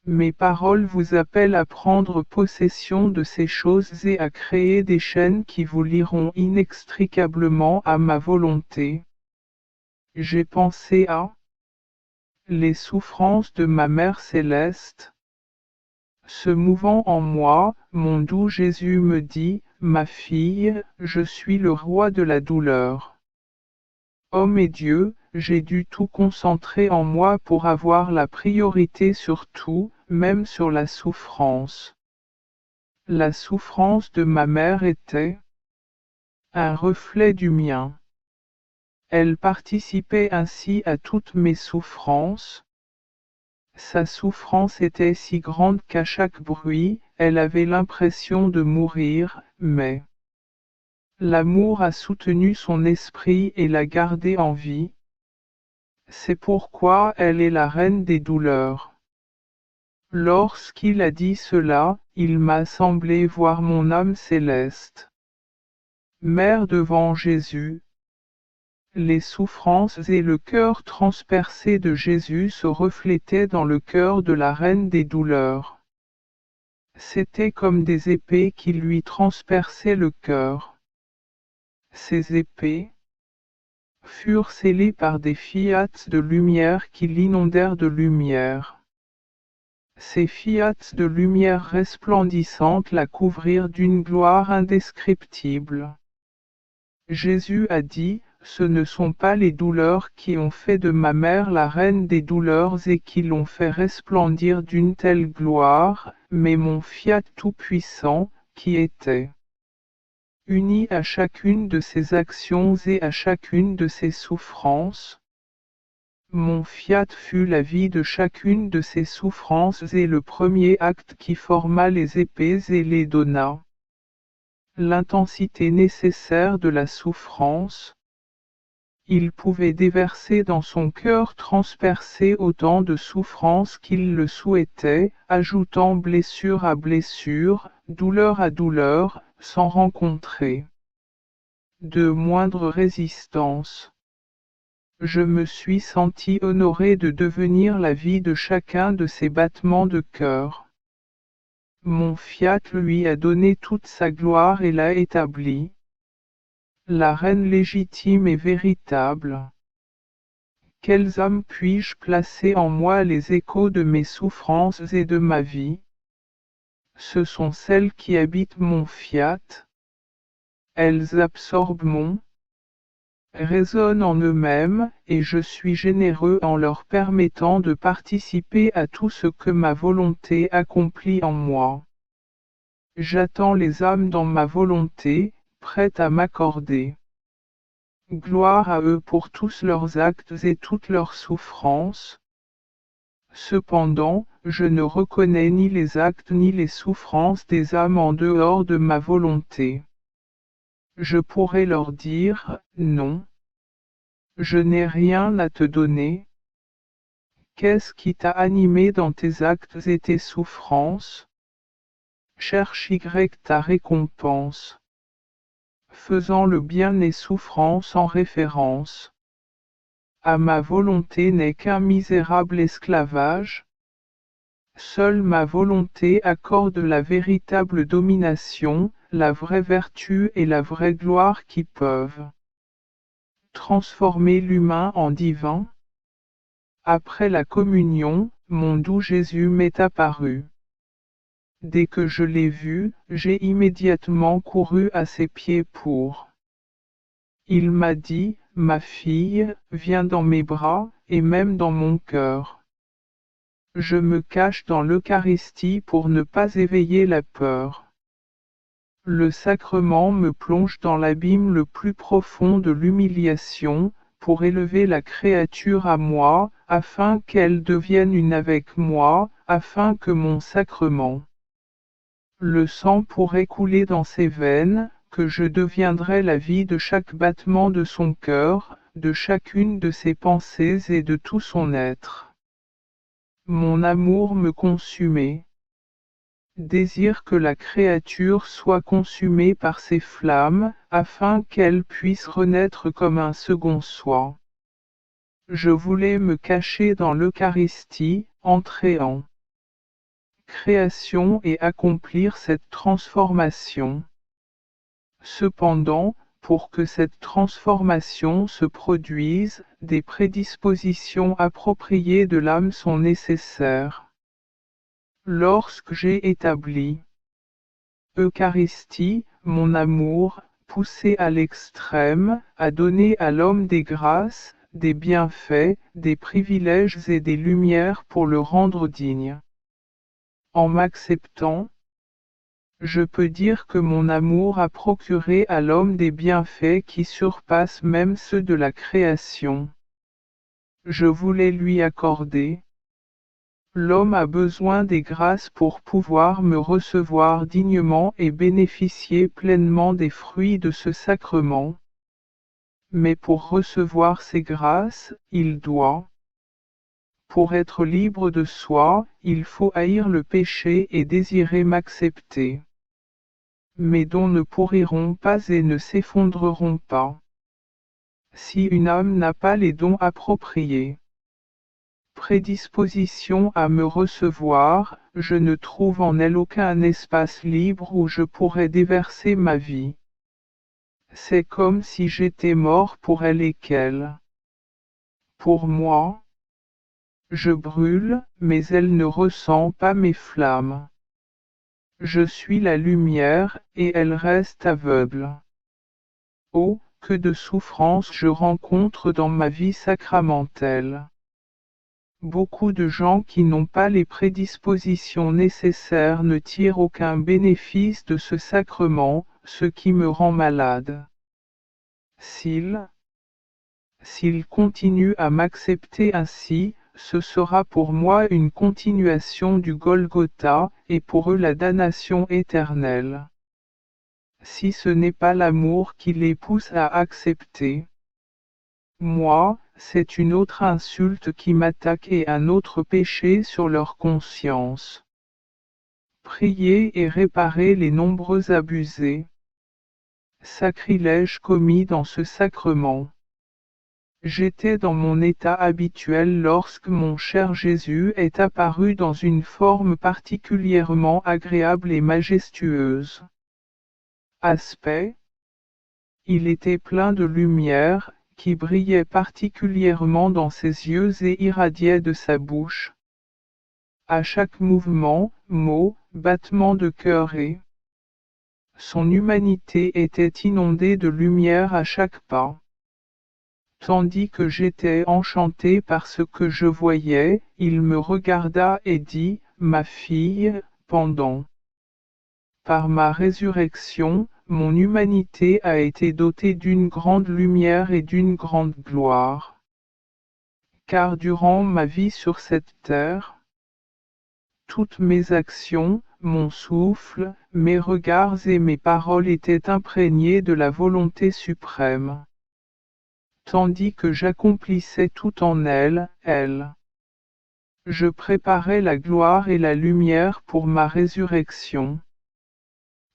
Mes paroles vous appellent à prendre possession de ces choses et à créer des chaînes qui vous lieront inextricablement à ma volonté. J'ai pensé à les souffrances de ma Mère céleste. Se mouvant en moi, mon doux Jésus me dit, ma fille, je suis le roi de la douleur. Homme et Dieu, j'ai dû tout concentrer en moi pour avoir la priorité sur tout, même sur la souffrance. La souffrance de ma mère était un reflet du mien. Elle participait ainsi à toutes mes souffrances. Sa souffrance était si grande qu'à chaque bruit, elle avait l'impression de mourir, mais l'amour a soutenu son esprit et l'a gardé en vie. C'est pourquoi elle est la reine des douleurs. Lorsqu'il a dit cela, il m'a semblé voir mon âme céleste. Mère devant Jésus. Les souffrances et le cœur transpercé de Jésus se reflétaient dans le cœur de la reine des douleurs. C'étaient comme des épées qui lui transperçaient le cœur. Ces épées furent scellées par des fiats de lumière qui l'inondèrent de lumière. Ces fiats de lumière resplendissante la couvrirent d'une gloire indescriptible. Jésus a dit, ce ne sont pas les douleurs qui ont fait de ma mère la reine des douleurs et qui l'ont fait resplendir d'une telle gloire, mais mon fiat tout-puissant, qui était uni à chacune de ses actions et à chacune de ses souffrances. mon fiat fut la vie de chacune de ces souffrances et le premier acte qui forma les épées et les donna. L'intensité nécessaire de la souffrance. Il pouvait déverser dans son cœur transpercé autant de souffrance qu'il le souhaitait, ajoutant blessure à blessure, douleur à douleur, sans rencontrer de moindre résistance. Je me suis senti honoré de devenir la vie de chacun de ces battements de cœur. Mon fiat lui a donné toute sa gloire et l'a établi. La reine légitime et véritable. Quelles âmes puis-je placer en moi les échos de mes souffrances et de ma vie? Ce sont celles qui habitent mon fiat. Elles absorbent mon, résonnent en eux-mêmes, et je suis généreux en leur permettant de participer à tout ce que ma volonté accomplit en moi. J'attends les âmes dans ma volonté, prêtes à m'accorder. Gloire à eux pour tous leurs actes et toutes leurs souffrances. Cependant, je ne reconnais ni les actes ni les souffrances des âmes en dehors de ma volonté. Je pourrais leur dire, non. Je n'ai rien à te donner. Qu'est-ce qui t'a animé dans tes actes et tes souffrances? Cherche ta récompense. Faisant le bien et souffrance en référence. À ma volonté n'est qu'un misérable esclavage. Seule ma volonté accorde la véritable domination, la vraie vertu et la vraie gloire qui peuvent transformer l'humain en divin. Après la communion, mon doux Jésus m'est apparu. Dès que je l'ai vu, j'ai immédiatement couru à ses pieds pour. Il m'a dit, ma fille, viens dans mes bras, et même dans mon cœur. Je me cache dans l'Eucharistie pour ne pas éveiller la peur. Le sacrement me plonge dans l'abîme le plus profond de l'humiliation, pour élever la créature à moi, afin qu'elle devienne une avec moi, afin que mon sacrement, le sang pourrait couler dans ses veines, que je deviendrais la vie de chaque battement de son cœur, de chacune de ses pensées et de tout son être. Mon amour me consumait. Désire que la créature soit consumée par ces flammes, afin qu'elle puisse renaître comme un second soi. Je voulais me cacher dans l'Eucharistie, entrer en création et accomplir cette transformation. Cependant, pour que cette transformation se produise, des prédispositions appropriées de l'âme sont nécessaires. Lorsque j'ai établi Eucharistie, mon amour, poussé à l'extrême, a donné à l'homme des grâces, des bienfaits, des privilèges et des lumières pour le rendre digne. En m'acceptant, je peux dire que mon amour a procuré à l'homme des bienfaits qui surpassent même ceux de la création. Je voulais lui accorder. L'homme a besoin des grâces pour pouvoir me recevoir dignement et bénéficier pleinement des fruits de ce sacrement. Mais pour recevoir ces grâces, il doit. Pour être libre de soi, il faut haïr le péché et désirer m'accepter. Mes dons ne pourriront pas et ne s'effondreront pas. Si une âme n'a pas les dons appropriés, prédisposition à me recevoir, je ne trouve en elle aucun espace libre où je pourrais déverser ma vie. C'est comme si j'étais mort pour elle et qu'elle. Pour moi, je brûle, mais elle ne ressent pas mes flammes. Je suis la lumière, et elle reste aveugle. Oh, que de souffrances je rencontre dans ma vie sacramentelle. Beaucoup de gens qui n'ont pas les prédispositions nécessaires ne tirent aucun bénéfice de ce sacrement, ce qui me rend malade. S'ils S'ils continuent à m'accepter ainsi, ce sera pour moi une continuation du Golgotha, et pour eux la damnation éternelle. Si ce n'est pas l'amour qui les pousse à accepter moi, c'est une autre insulte qui m'attaque et un autre péché sur leur conscience. Priez et réparez les nombreux abusés. Sacrilège commis dans ce sacrement. J'étais dans mon état habituel lorsque mon cher Jésus est apparu dans une forme particulièrement agréable et majestueuse. Aspect. Il était plein de lumière, qui brillait particulièrement dans ses yeux et irradiait de sa bouche. À chaque mouvement, mot, battement de cœur et son humanité était inondée de lumière à chaque pas. Tandis que j'étais enchanté par ce que je voyais, il me regarda et dit, ma fille, pendant par ma résurrection, mon humanité a été dotée d'une grande lumière et d'une grande gloire. Car durant ma vie sur cette terre, toutes mes actions, mon souffle, mes regards et mes paroles étaient imprégnés de la volonté suprême. Tandis que j'accomplissais tout en elle, je préparais la gloire et la lumière pour ma résurrection.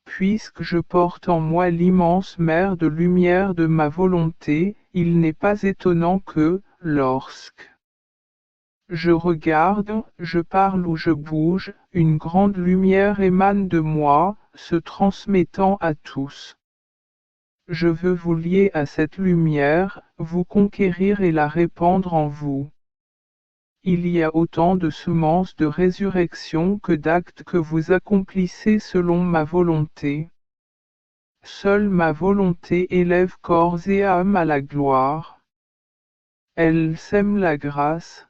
Puisque je porte en moi l'immense mer de lumière de ma volonté, il n'est pas étonnant que, lorsque je regarde, je parle ou je bouge, une grande lumière émane de moi, se transmettant à tous. Je veux vous lier à cette lumière, vous conquérir et la répandre en vous. Il y a autant de semences de résurrection que d'actes que vous accomplissez selon ma volonté. Seule ma volonté élève corps et âme à la gloire. Elle sème la grâce,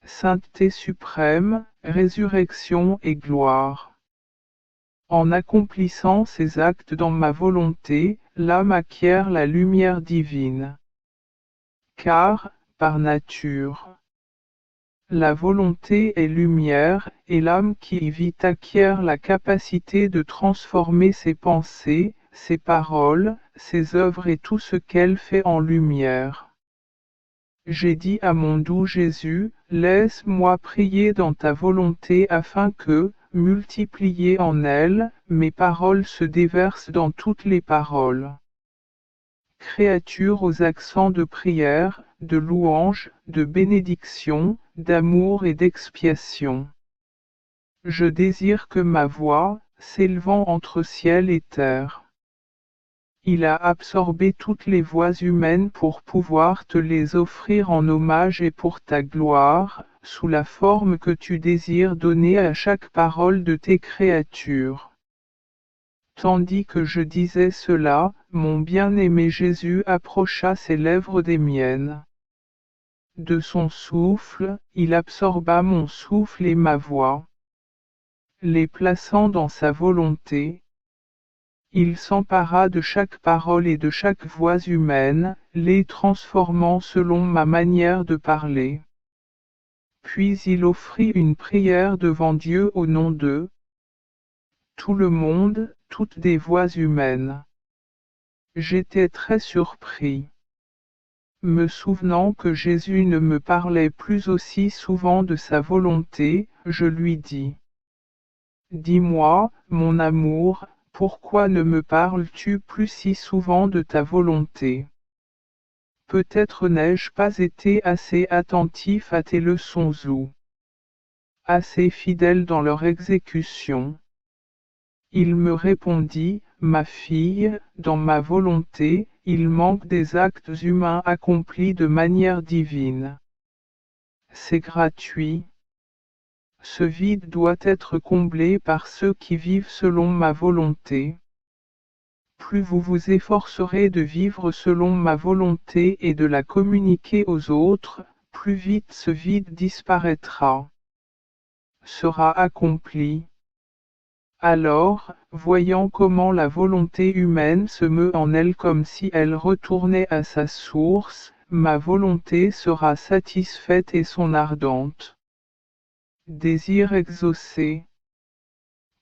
sainteté suprême, résurrection et gloire. En accomplissant ces actes dans ma volonté, l'âme acquiert la lumière divine. Car, par nature, la volonté est lumière, et l'âme qui y vit acquiert la capacité de transformer ses pensées, ses paroles, ses œuvres et tout ce qu'elle fait en lumière. J'ai dit à mon doux Jésus, laisse-moi prier dans ta volonté afin que, multipliées en elle, mes paroles se déversent dans toutes les paroles. Créature aux accents de prière, de louange, de bénédiction, d'amour et d'expiation. Je désire que ma voix, s'élevant entre ciel et terre. Il a absorbé toutes les voix humaines pour pouvoir te les offrir en hommage et pour ta gloire, sous la forme que tu désires donner à chaque parole de tes créatures. Tandis que je disais cela, mon bien-aimé Jésus approcha ses lèvres des miennes. De son souffle, il absorba mon souffle et ma voix. Les plaçant dans sa volonté, il s'empara de chaque parole et de chaque voix humaine, les transformant selon ma manière de parler. Puis il offrit une prière devant Dieu au nom de tout le monde, toutes des voix humaines. J'étais très surpris. Me souvenant que Jésus ne me parlait plus aussi souvent de sa volonté, je lui dis. Dis-moi, mon amour, pourquoi ne me parles-tu plus si souvent de ta volonté? Peut-être n'ai-je pas été assez attentif à tes leçons ou assez fidèle dans leur exécution. Il me répondit, ma fille, dans ma volonté, il manque des actes humains accomplis de manière divine. C'est gratuit. Ce vide doit être comblé par ceux qui vivent selon ma volonté. Plus vous vous efforcerez de vivre selon ma volonté et de la communiquer aux autres, plus vite ce vide disparaîtra. Sera accompli. Alors, voyant comment la volonté humaine se meut en elle comme si elle retournait à sa source, ma volonté sera satisfaite et son ardente désir exaucé.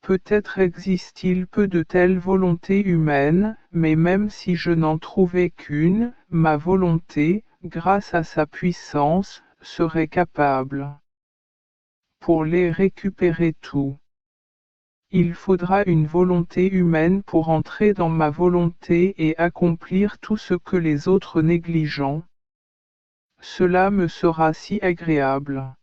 Peut-être existe-t-il peu de telles volontés humaines, mais même si je n'en trouvais qu'une, ma volonté, grâce à sa puissance, serait capable pour les récupérer tous. Il faudra une volonté humaine pour entrer dans ma volonté et accomplir tout ce que les autres négligent. Cela me sera si agréable.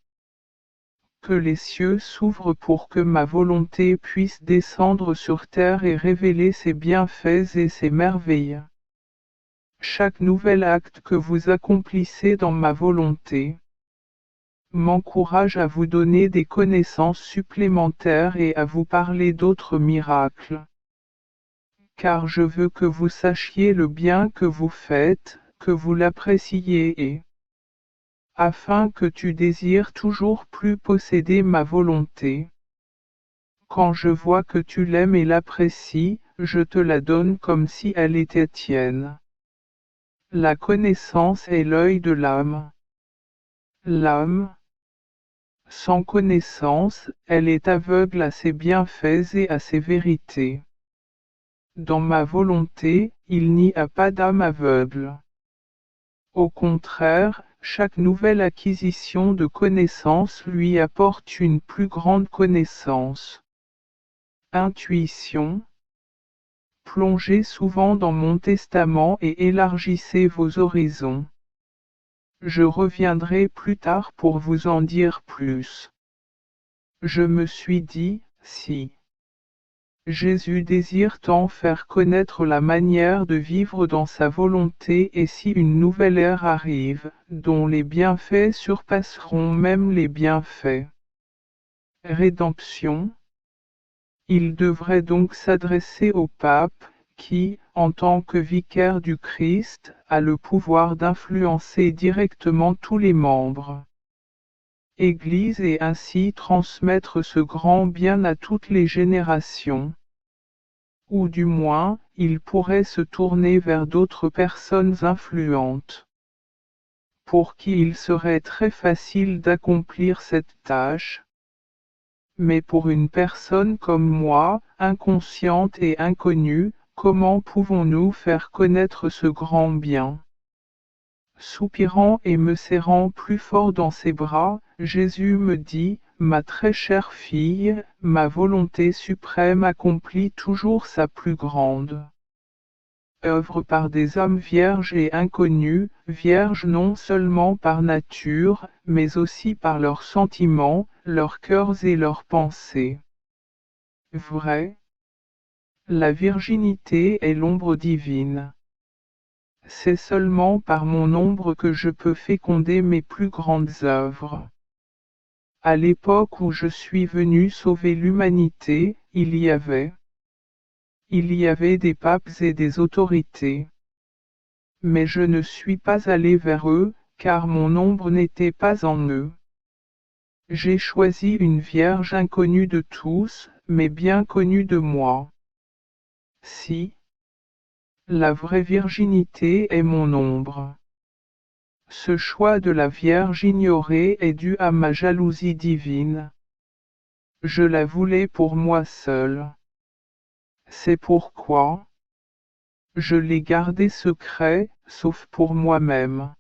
Que les cieux s'ouvrent pour que ma volonté puisse descendre sur terre et révéler ses bienfaits et ses merveilles. Chaque nouvel acte que vous accomplissez dans ma volonté m'encourage à vous donner des connaissances supplémentaires et à vous parler d'autres miracles. Car je veux que vous sachiez le bien que vous faites, que vous l'appréciez et afin que tu désires toujours plus posséder ma volonté. Quand je vois que tu l'aimes et l'apprécies, je te la donne comme si elle était tienne. La connaissance est l'œil de l'âme. L'âme, sans connaissance, elle est aveugle à ses bienfaits et à ses vérités. Dans ma volonté, il n'y a pas d'âme aveugle. Au contraire, chaque nouvelle acquisition de connaissance lui apporte une plus grande connaissance. Intuition. Plongez souvent dans mon testament et élargissez vos horizons. Je reviendrai plus tard pour vous en dire plus. Je me suis dit, si Jésus désire tant faire connaître la manière de vivre dans sa volonté et si une nouvelle ère arrive, dont les bienfaits surpasseront même les bienfaits. Rédemption. Il devrait donc s'adresser au pape, qui, en tant que vicaire du Christ, a le pouvoir d'influencer directement tous les membres. Église et ainsi transmettre ce grand bien à toutes les générations. Ou du moins, il pourrait se tourner vers d'autres personnes influentes, pour qui il serait très facile d'accomplir cette tâche. Mais pour une personne comme moi, inconsciente et inconnue, comment pouvons-nous faire connaître ce grand bien? Soupirant et me serrant plus fort dans ses bras, Jésus me dit, ma très chère fille, ma volonté suprême accomplit toujours sa plus grande œuvre par des hommes vierges et inconnus, vierges non seulement par nature, mais aussi par leurs sentiments, leurs cœurs et leurs pensées. Vrai. La virginité est l'ombre divine. C'est seulement par mon ombre que je peux féconder mes plus grandes œuvres. À l'époque où je suis venu sauver l'humanité, il y avait des papes et des autorités. Mais je ne suis pas allé vers eux, car mon ombre n'était pas en eux. J'ai choisi une vierge inconnue de tous, mais bien connue de moi. Si la vraie virginité est mon ombre. Ce choix de la Vierge ignorée est dû à ma jalousie divine. Je la voulais pour moi seule. C'est pourquoi je l'ai gardée secret, sauf pour moi-même.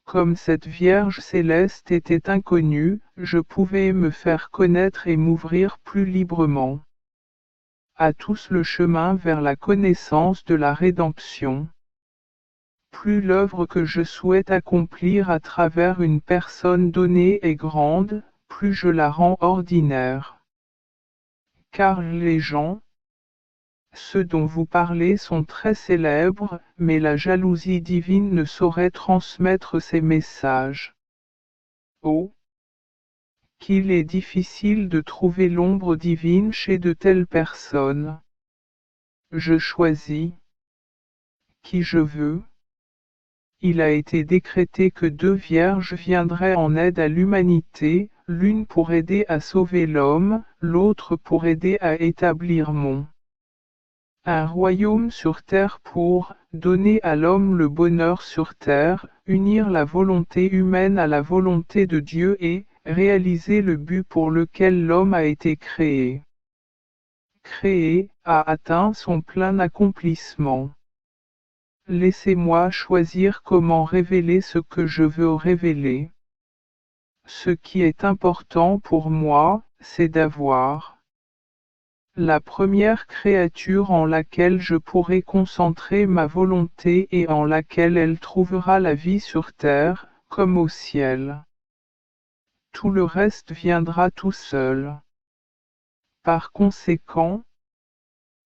Comme cette Vierge céleste était inconnue, je pouvais me faire connaître et m'ouvrir plus librement à tous le chemin vers la connaissance de la rédemption. Plus l'œuvre que je souhaite accomplir à travers une personne donnée est grande, plus je la rends ordinaire. Car les gens, ceux dont vous parlez sont très célèbres, mais la jalousie divine ne saurait transmettre ces messages. Oh! Qu'il est difficile de trouver l'ombre divine chez de telles personnes. Je choisis qui je veux. Il a été décrété que 2 vierges viendraient en aide à l'humanité, l'une pour aider à sauver l'homme, l'autre pour aider à établir un royaume sur terre pour donner à l'homme le bonheur sur terre, unir la volonté humaine à la volonté de Dieu et réaliser le but pour lequel l'homme a été créé. Créé, a atteint son plein accomplissement. Laissez-moi choisir comment révéler ce que je veux révéler. Ce qui est important pour moi, c'est d'avoir la première créature en laquelle je pourrai concentrer ma volonté et en laquelle elle trouvera la vie sur terre, comme au ciel. Tout le reste viendra tout seul. Par conséquent,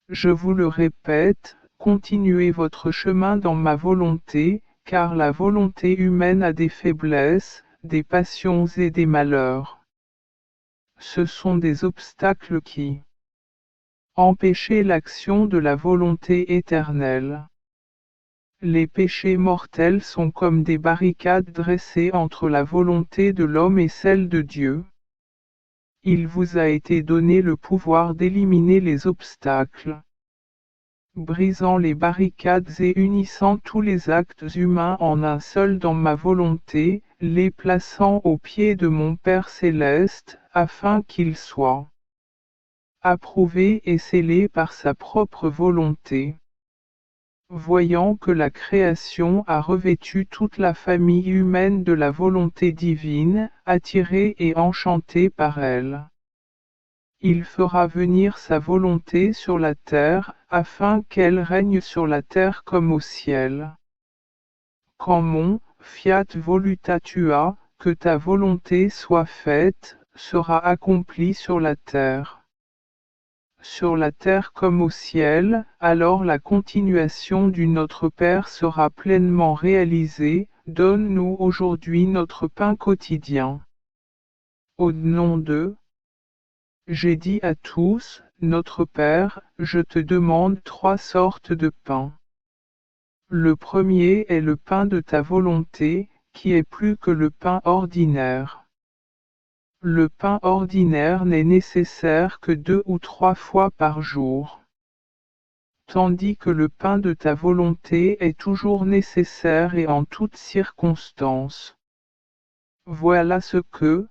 je vous le répète, continuez votre chemin dans ma volonté, car la volonté humaine a des faiblesses, des passions et des malheurs. Ce sont des obstacles qui empêchent l'action de la volonté éternelle. Les péchés mortels sont comme des barricades dressées entre la volonté de l'homme et celle de Dieu. Il vous a été donné le pouvoir d'éliminer les obstacles, brisant les barricades et unissant tous les actes humains en un seul dans ma volonté, les plaçant aux pieds de mon Père céleste, afin qu'ils soient approuvés et scellés par sa propre volonté. Voyant que la création a revêtu toute la famille humaine de la volonté divine, attirée et enchantée par elle, il fera venir sa volonté sur la terre, afin qu'elle règne sur la terre comme au ciel. Quand mon fiat voluta tua, que ta volonté soit faite, sera accomplie sur la terre. Sur la terre comme au ciel, alors la continuation du Notre Père sera pleinement réalisée. Donne-nous aujourd'hui notre pain quotidien. Au nom de J'ai dit à tous, Notre Père, je te demande 3 sortes de pain. Le premier est le pain de ta volonté, qui est plus que le pain ordinaire. Le pain ordinaire n'est nécessaire que 2 ou 3 fois par jour. Tandis que le pain de ta volonté est toujours nécessaire et en toutes circonstances. Voilà ce que,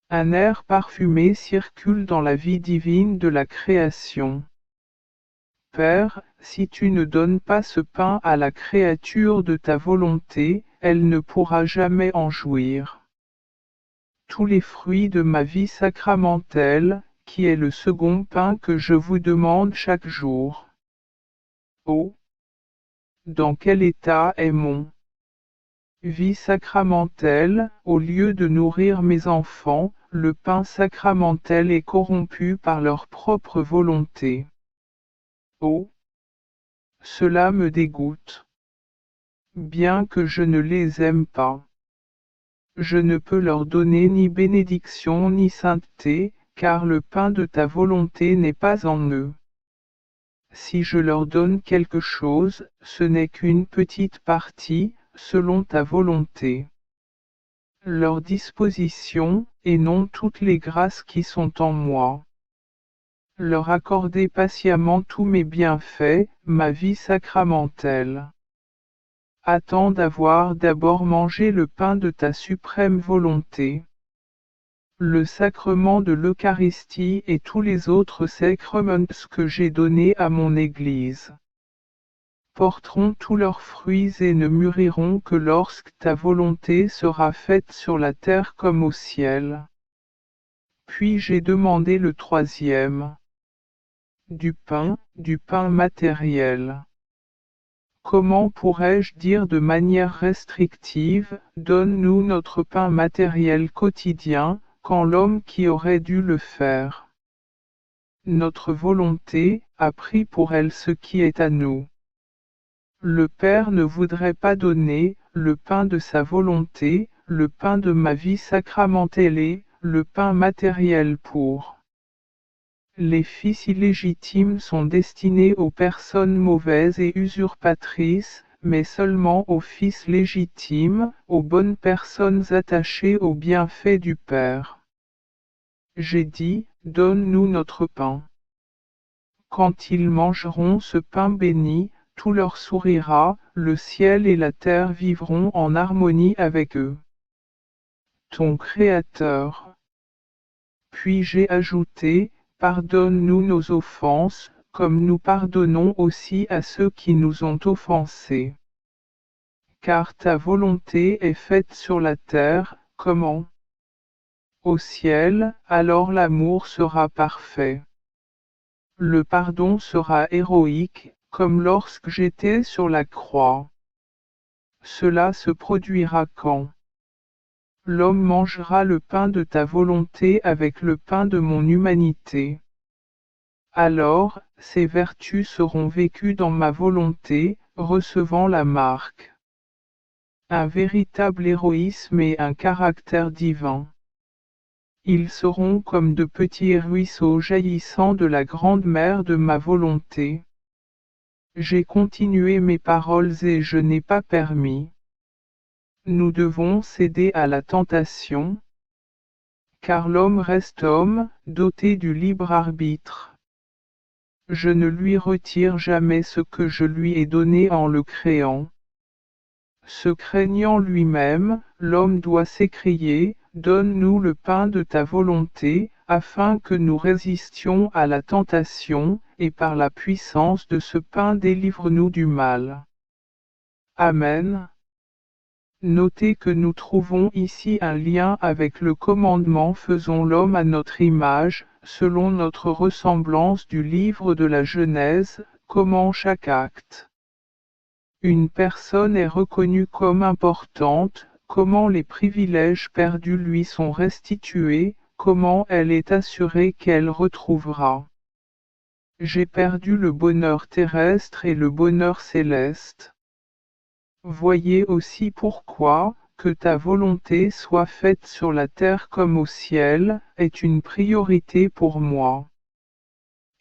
un air parfumé circule dans la vie divine de la création. Père, si tu ne donnes pas ce pain à la créature de ta volonté, elle ne pourra jamais en jouir. Tous les fruits de ma vie sacramentelle, qui est le second pain que je vous demande chaque jour. Oh! Dans quel état est mon vie sacramentelle, au lieu de nourrir mes enfants, le pain sacramentel est corrompu par leur propre volonté. Oh! Cela me dégoûte. Bien que je ne les aime pas. Je ne peux leur donner ni bénédiction ni sainteté, car le pain de ta volonté n'est pas en eux. Si je leur donne quelque chose, ce n'est qu'une petite partie, selon ta volonté. Leur disposition, et non toutes les grâces qui sont en moi. Leur accorder patiemment tous mes bienfaits, ma vie sacramentelle. Attends d'avoir d'abord mangé le pain de ta suprême volonté. Le sacrement de l'Eucharistie et tous les autres sacrements que j'ai donnés à mon Église porteront tous leurs fruits et ne mûriront que lorsque ta volonté sera faite sur la terre comme au ciel. Puis j'ai demandé le troisième. Du pain matériel. Comment pourrais-je dire de manière restrictive, donne-nous notre pain matériel quotidien, quand l'homme qui aurait dû le faire, notre volonté, a pris pour elle ce qui est à nous. Le Père ne voudrait pas donner, le pain de sa volonté, le pain de ma vie sacramentelle et, le pain matériel pour. Les fils illégitimes sont destinés aux personnes mauvaises et usurpatrices, mais seulement aux fils légitimes, aux bonnes personnes attachées aux bienfaits du Père. J'ai dit, donne-nous notre pain. Quand ils mangeront ce pain béni, tout leur sourira, le ciel et la terre vivront en harmonie avec eux. Ton Créateur. Puis j'ai ajouté, pardonne-nous nos offenses, comme nous pardonnons aussi à ceux qui nous ont offensés. Car ta volonté est faite sur la terre, comment? Au ciel, alors l'amour sera parfait. Le pardon sera héroïque, comme lorsque j'étais sur la croix. Cela se produira quand l'homme mangera le pain de ta volonté avec le pain de mon humanité. Alors, ces vertus seront vécues dans ma volonté, recevant la marque. Un véritable héroïsme et un caractère divin. Ils seront comme de petits ruisseaux jaillissant de la grande mer de ma volonté. J'ai continué mes paroles et je n'ai pas permis. Nous devons céder à la tentation, car l'homme reste homme, doté du libre arbitre. Je ne lui retire jamais ce que je lui ai donné en le créant. Se craignant lui-même, l'homme doit s'écrier, donne-nous le pain de ta volonté, afin que nous résistions à la tentation, et par la puissance de ce pain délivre-nous du mal. Amen. Notez que nous trouvons ici un lien avec le commandement faisons l'homme à notre image, selon notre ressemblance du livre de la Genèse, comment chaque acte. Une personne est reconnue comme importante, comment les privilèges perdus lui sont restitués, comment elle est assurée qu'elle retrouvera. J'ai perdu le bonheur terrestre et le bonheur céleste. Voyez aussi pourquoi, que ta volonté soit faite sur la terre comme au ciel, est une priorité pour moi.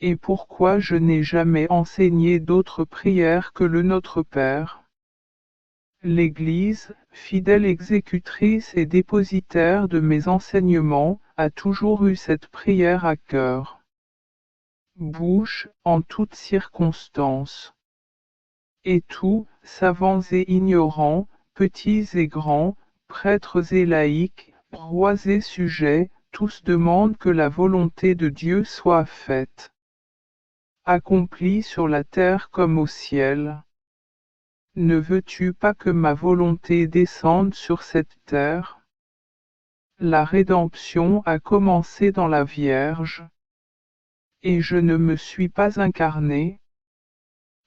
Et pourquoi je n'ai jamais enseigné d'autre prière que le Notre Père. L'Église, fidèle exécutrice et dépositaire de mes enseignements, a toujours eu cette prière à cœur. Bouche, en toutes circonstances. Et tous, savants et ignorants, petits et grands, prêtres et laïcs, rois et sujets, tous demandent que la volonté de Dieu soit faite. Accomplie sur la terre comme au ciel. Ne veux-tu pas que ma volonté descende sur cette terre? La rédemption a commencé dans la Vierge. Et je ne me suis pas incarné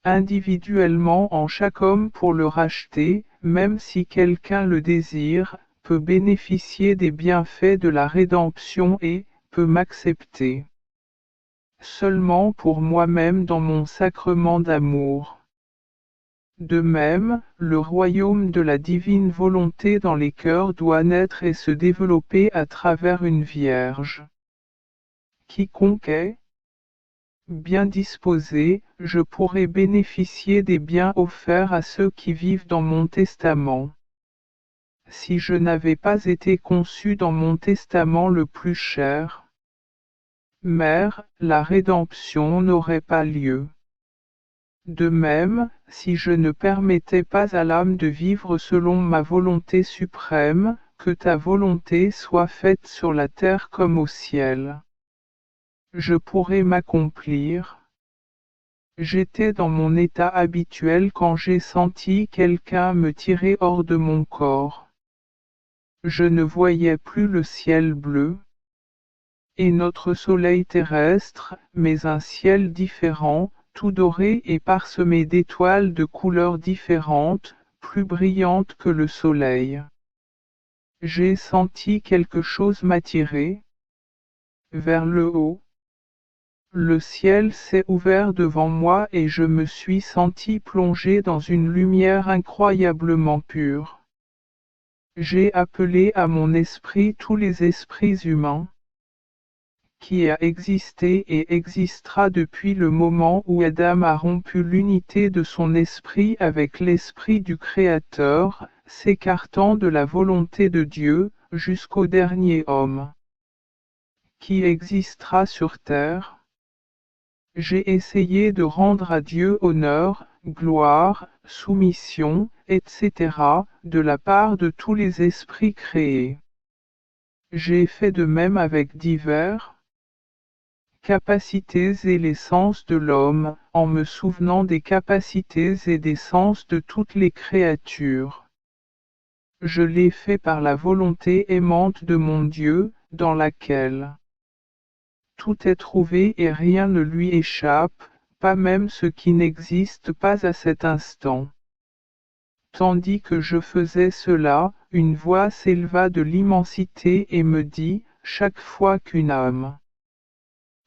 individuellement en chaque homme pour le racheter, même si quelqu'un le désire, peut bénéficier des bienfaits de la rédemption et peut m'accepter. Seulement pour moi-même dans mon sacrement d'amour. De même, le royaume de la divine volonté dans les cœurs doit naître et se développer à travers une Vierge. Quiconque est bien disposé, je pourrai bénéficier des biens offerts à ceux qui vivent dans mon testament. Si je n'avais pas été conçu dans mon testament le plus cher, Mère, la rédemption n'aurait pas lieu. De même, si je ne permettais pas à l'âme de vivre selon ma volonté suprême, que ta volonté soit faite sur la terre comme au ciel. Je pourrais m'accomplir. J'étais dans mon état habituel quand j'ai senti quelqu'un me tirer hors de mon corps. Je ne voyais plus le ciel bleu et notre soleil terrestre, mais un ciel différent, tout doré et parsemé d'étoiles de couleurs différentes, plus brillantes que le soleil. J'ai senti quelque chose m'attirer vers le haut. Le ciel s'est ouvert devant moi et je me suis senti plongé dans une lumière incroyablement pure. J'ai appelé à mon esprit tous les esprits humains, qui a existé et existera depuis le moment où Adam a rompu l'unité de son esprit avec l'esprit du Créateur, s'écartant de la volonté de Dieu, jusqu'au dernier homme, qui existera sur terre. J'ai essayé de rendre à Dieu honneur, gloire, soumission, etc., de la part de tous les esprits créés. J'ai fait de même avec divers capacités et les sens de l'homme, en me souvenant des capacités et des sens de toutes les créatures. Je l'ai fait par la volonté aimante de mon Dieu, dans laquelle tout est trouvé et rien ne lui échappe, pas même ce qui n'existe pas à cet instant. Tandis que je faisais cela, une voix s'éleva de l'immensité et me dit, chaque fois qu'une âme,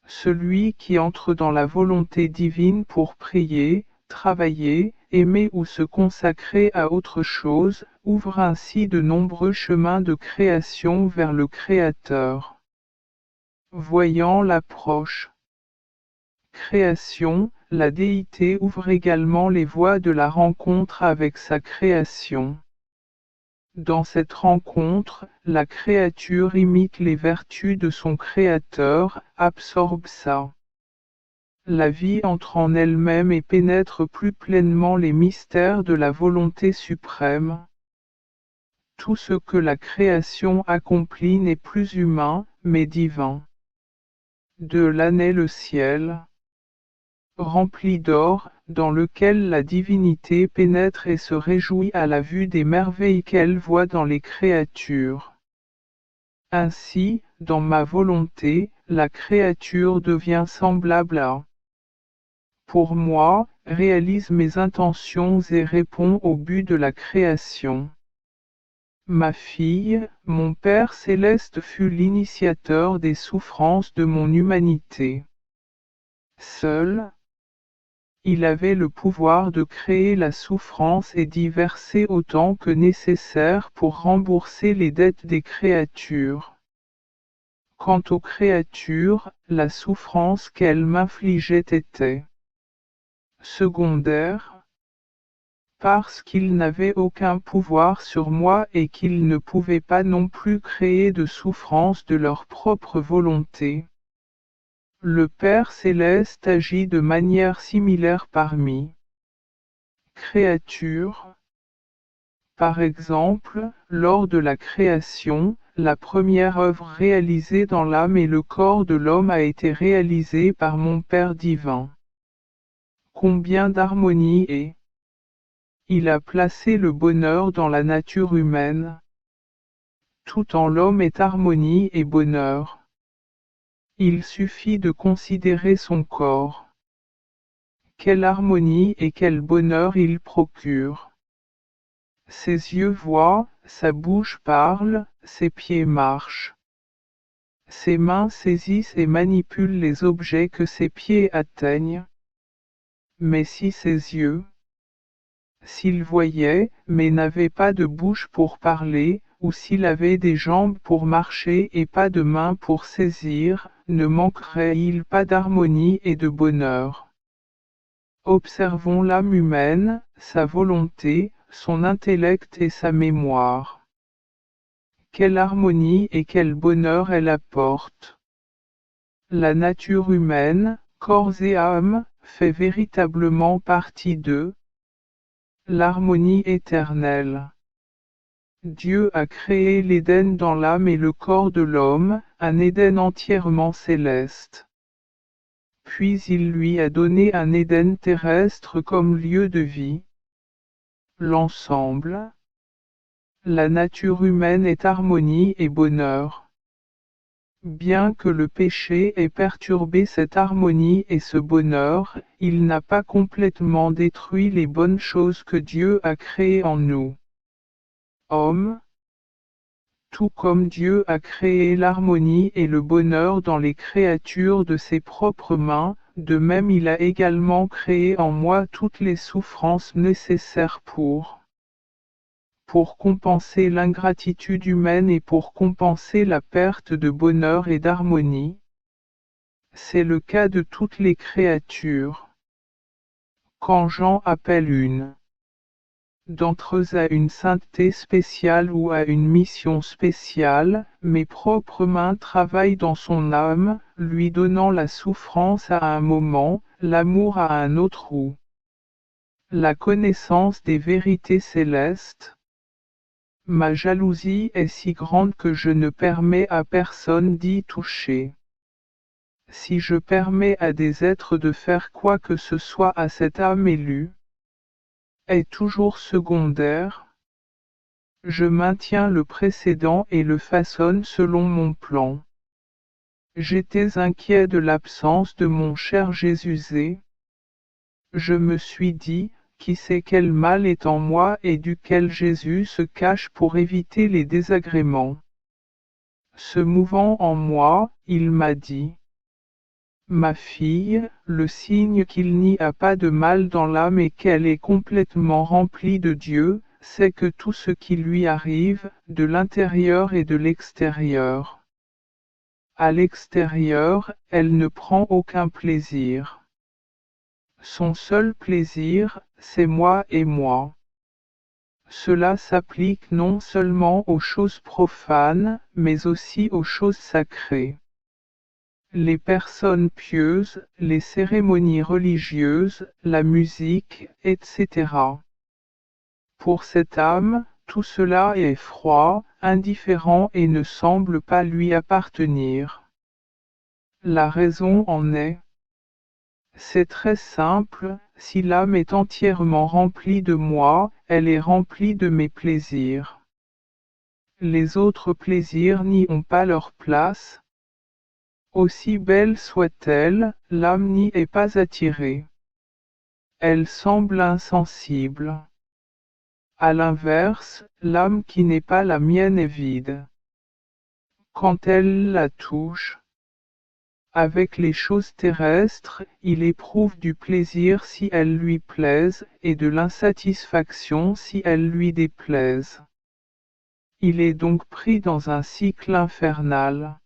celui qui entre dans la volonté divine pour prier, travailler, aimer ou se consacrer à autre chose, ouvre ainsi de nombreux chemins de création vers le Créateur. Voyant l'approche création, la déité ouvre également les voies de la rencontre avec sa création. Dans cette rencontre, la créature imite les vertus de son créateur, absorbe ça. La vie entre en elle-même et pénètre plus pleinement les mystères de la volonté suprême. Tout ce que la création accomplit n'est plus humain, mais divin. De là naît le ciel, rempli d'or, dans lequel la divinité pénètre et se réjouit à la vue des merveilles qu'elle voit dans les créatures. Ainsi, dans ma volonté, la créature devient semblable à pour moi, réalise mes intentions et répond au but de la création. Ma fille, mon Père céleste fut l'initiateur des souffrances de mon humanité. Seul, il avait le pouvoir de créer la souffrance et d'y verser autant que nécessaire pour rembourser les dettes des créatures. Quant aux créatures, la souffrance qu'elles m'infligeaient était secondaire, parce qu'ils n'avaient aucun pouvoir sur moi et qu'ils ne pouvaient pas non plus créer de souffrance de leur propre volonté. Le Père céleste agit de manière similaire parmi créatures. Par exemple, lors de la création, la première œuvre réalisée dans l'âme et le corps de l'homme a été réalisée par mon Père divin. Combien d'harmonie et il a placé le bonheur dans la nature humaine. Tout en l'homme est harmonie et bonheur. Il suffit de considérer son corps. Quelle harmonie et quel bonheur il procure. Ses yeux voient, sa bouche parle, ses pieds marchent. Ses mains saisissent et manipulent les objets que ses pieds atteignent. Mais si ses yeux, s'il voyait, mais n'avait pas de bouche pour parler, ou s'il avait des jambes pour marcher et pas de mains pour saisir, ne manquerait-il pas d'harmonie et de bonheur? Observons l'âme humaine, sa volonté, son intellect et sa mémoire. Quelle harmonie et quel bonheur elle apporte. La nature humaine, corps et âme, fait véritablement partie d'eux. L'harmonie éternelle. Dieu a créé l'Éden dans l'âme et le corps de l'homme, un Éden entièrement céleste. Puis il lui a donné un Éden terrestre comme lieu de vie. L'ensemble. La nature humaine est harmonie et bonheur. Bien que le péché ait perturbé cette harmonie et ce bonheur, il n'a pas complètement détruit les bonnes choses que Dieu a créées en nous. Hommes, tout comme Dieu a créé l'harmonie et le bonheur dans les créatures de ses propres mains, de même il a également créé en moi toutes les souffrances nécessaires pour compenser l'ingratitude humaine et pour compenser la perte de bonheur et d'harmonie. C'est le cas de toutes les créatures. Quand Jean appelle une d'entre eux à une sainteté spéciale ou à une mission spéciale, mes propres mains travaillent dans son âme, lui donnant la souffrance à un moment, l'amour à un autre ou la connaissance des vérités célestes. Ma jalousie est si grande que je ne permets à personne d'y toucher. Si je permets à des êtres de faire quoi que ce soit à cette âme élue, est toujours secondaire. Je maintiens le précédent et le façonne selon mon plan. J'étais inquiet de l'absence de mon cher Jésus. Je me suis dit, qui sait quel mal est en moi et duquel Jésus se cache pour éviter les désagréments. Se mouvant en moi, il m'a dit: Ma fille, le signe qu'il n'y a pas de mal dans l'âme et qu'elle est complètement remplie de Dieu, c'est que tout ce qui lui arrive, de l'intérieur et de l'extérieur. À l'extérieur, elle ne prend aucun plaisir. Son seul plaisir, c'est moi et moi. Cela s'applique non seulement aux choses profanes, mais aussi aux choses sacrées. Les personnes pieuses, les cérémonies religieuses, la musique, etc. Pour cette âme, tout cela est froid, indifférent et ne semble pas lui appartenir. La raison en est. C'est très simple, si l'âme est entièrement remplie de moi, elle est remplie de mes plaisirs. Les autres plaisirs n'y ont pas leur place. Aussi belle soit-elle, l'âme n'y est pas attirée. Elle semble insensible. À l'inverse, l'âme qui n'est pas la mienne est vide. Quand elle la touche, avec les choses terrestres, il éprouve du plaisir si elles lui plaisent, et de l'insatisfaction si elles lui déplaisent. Il est donc pris dans un cycle infernal.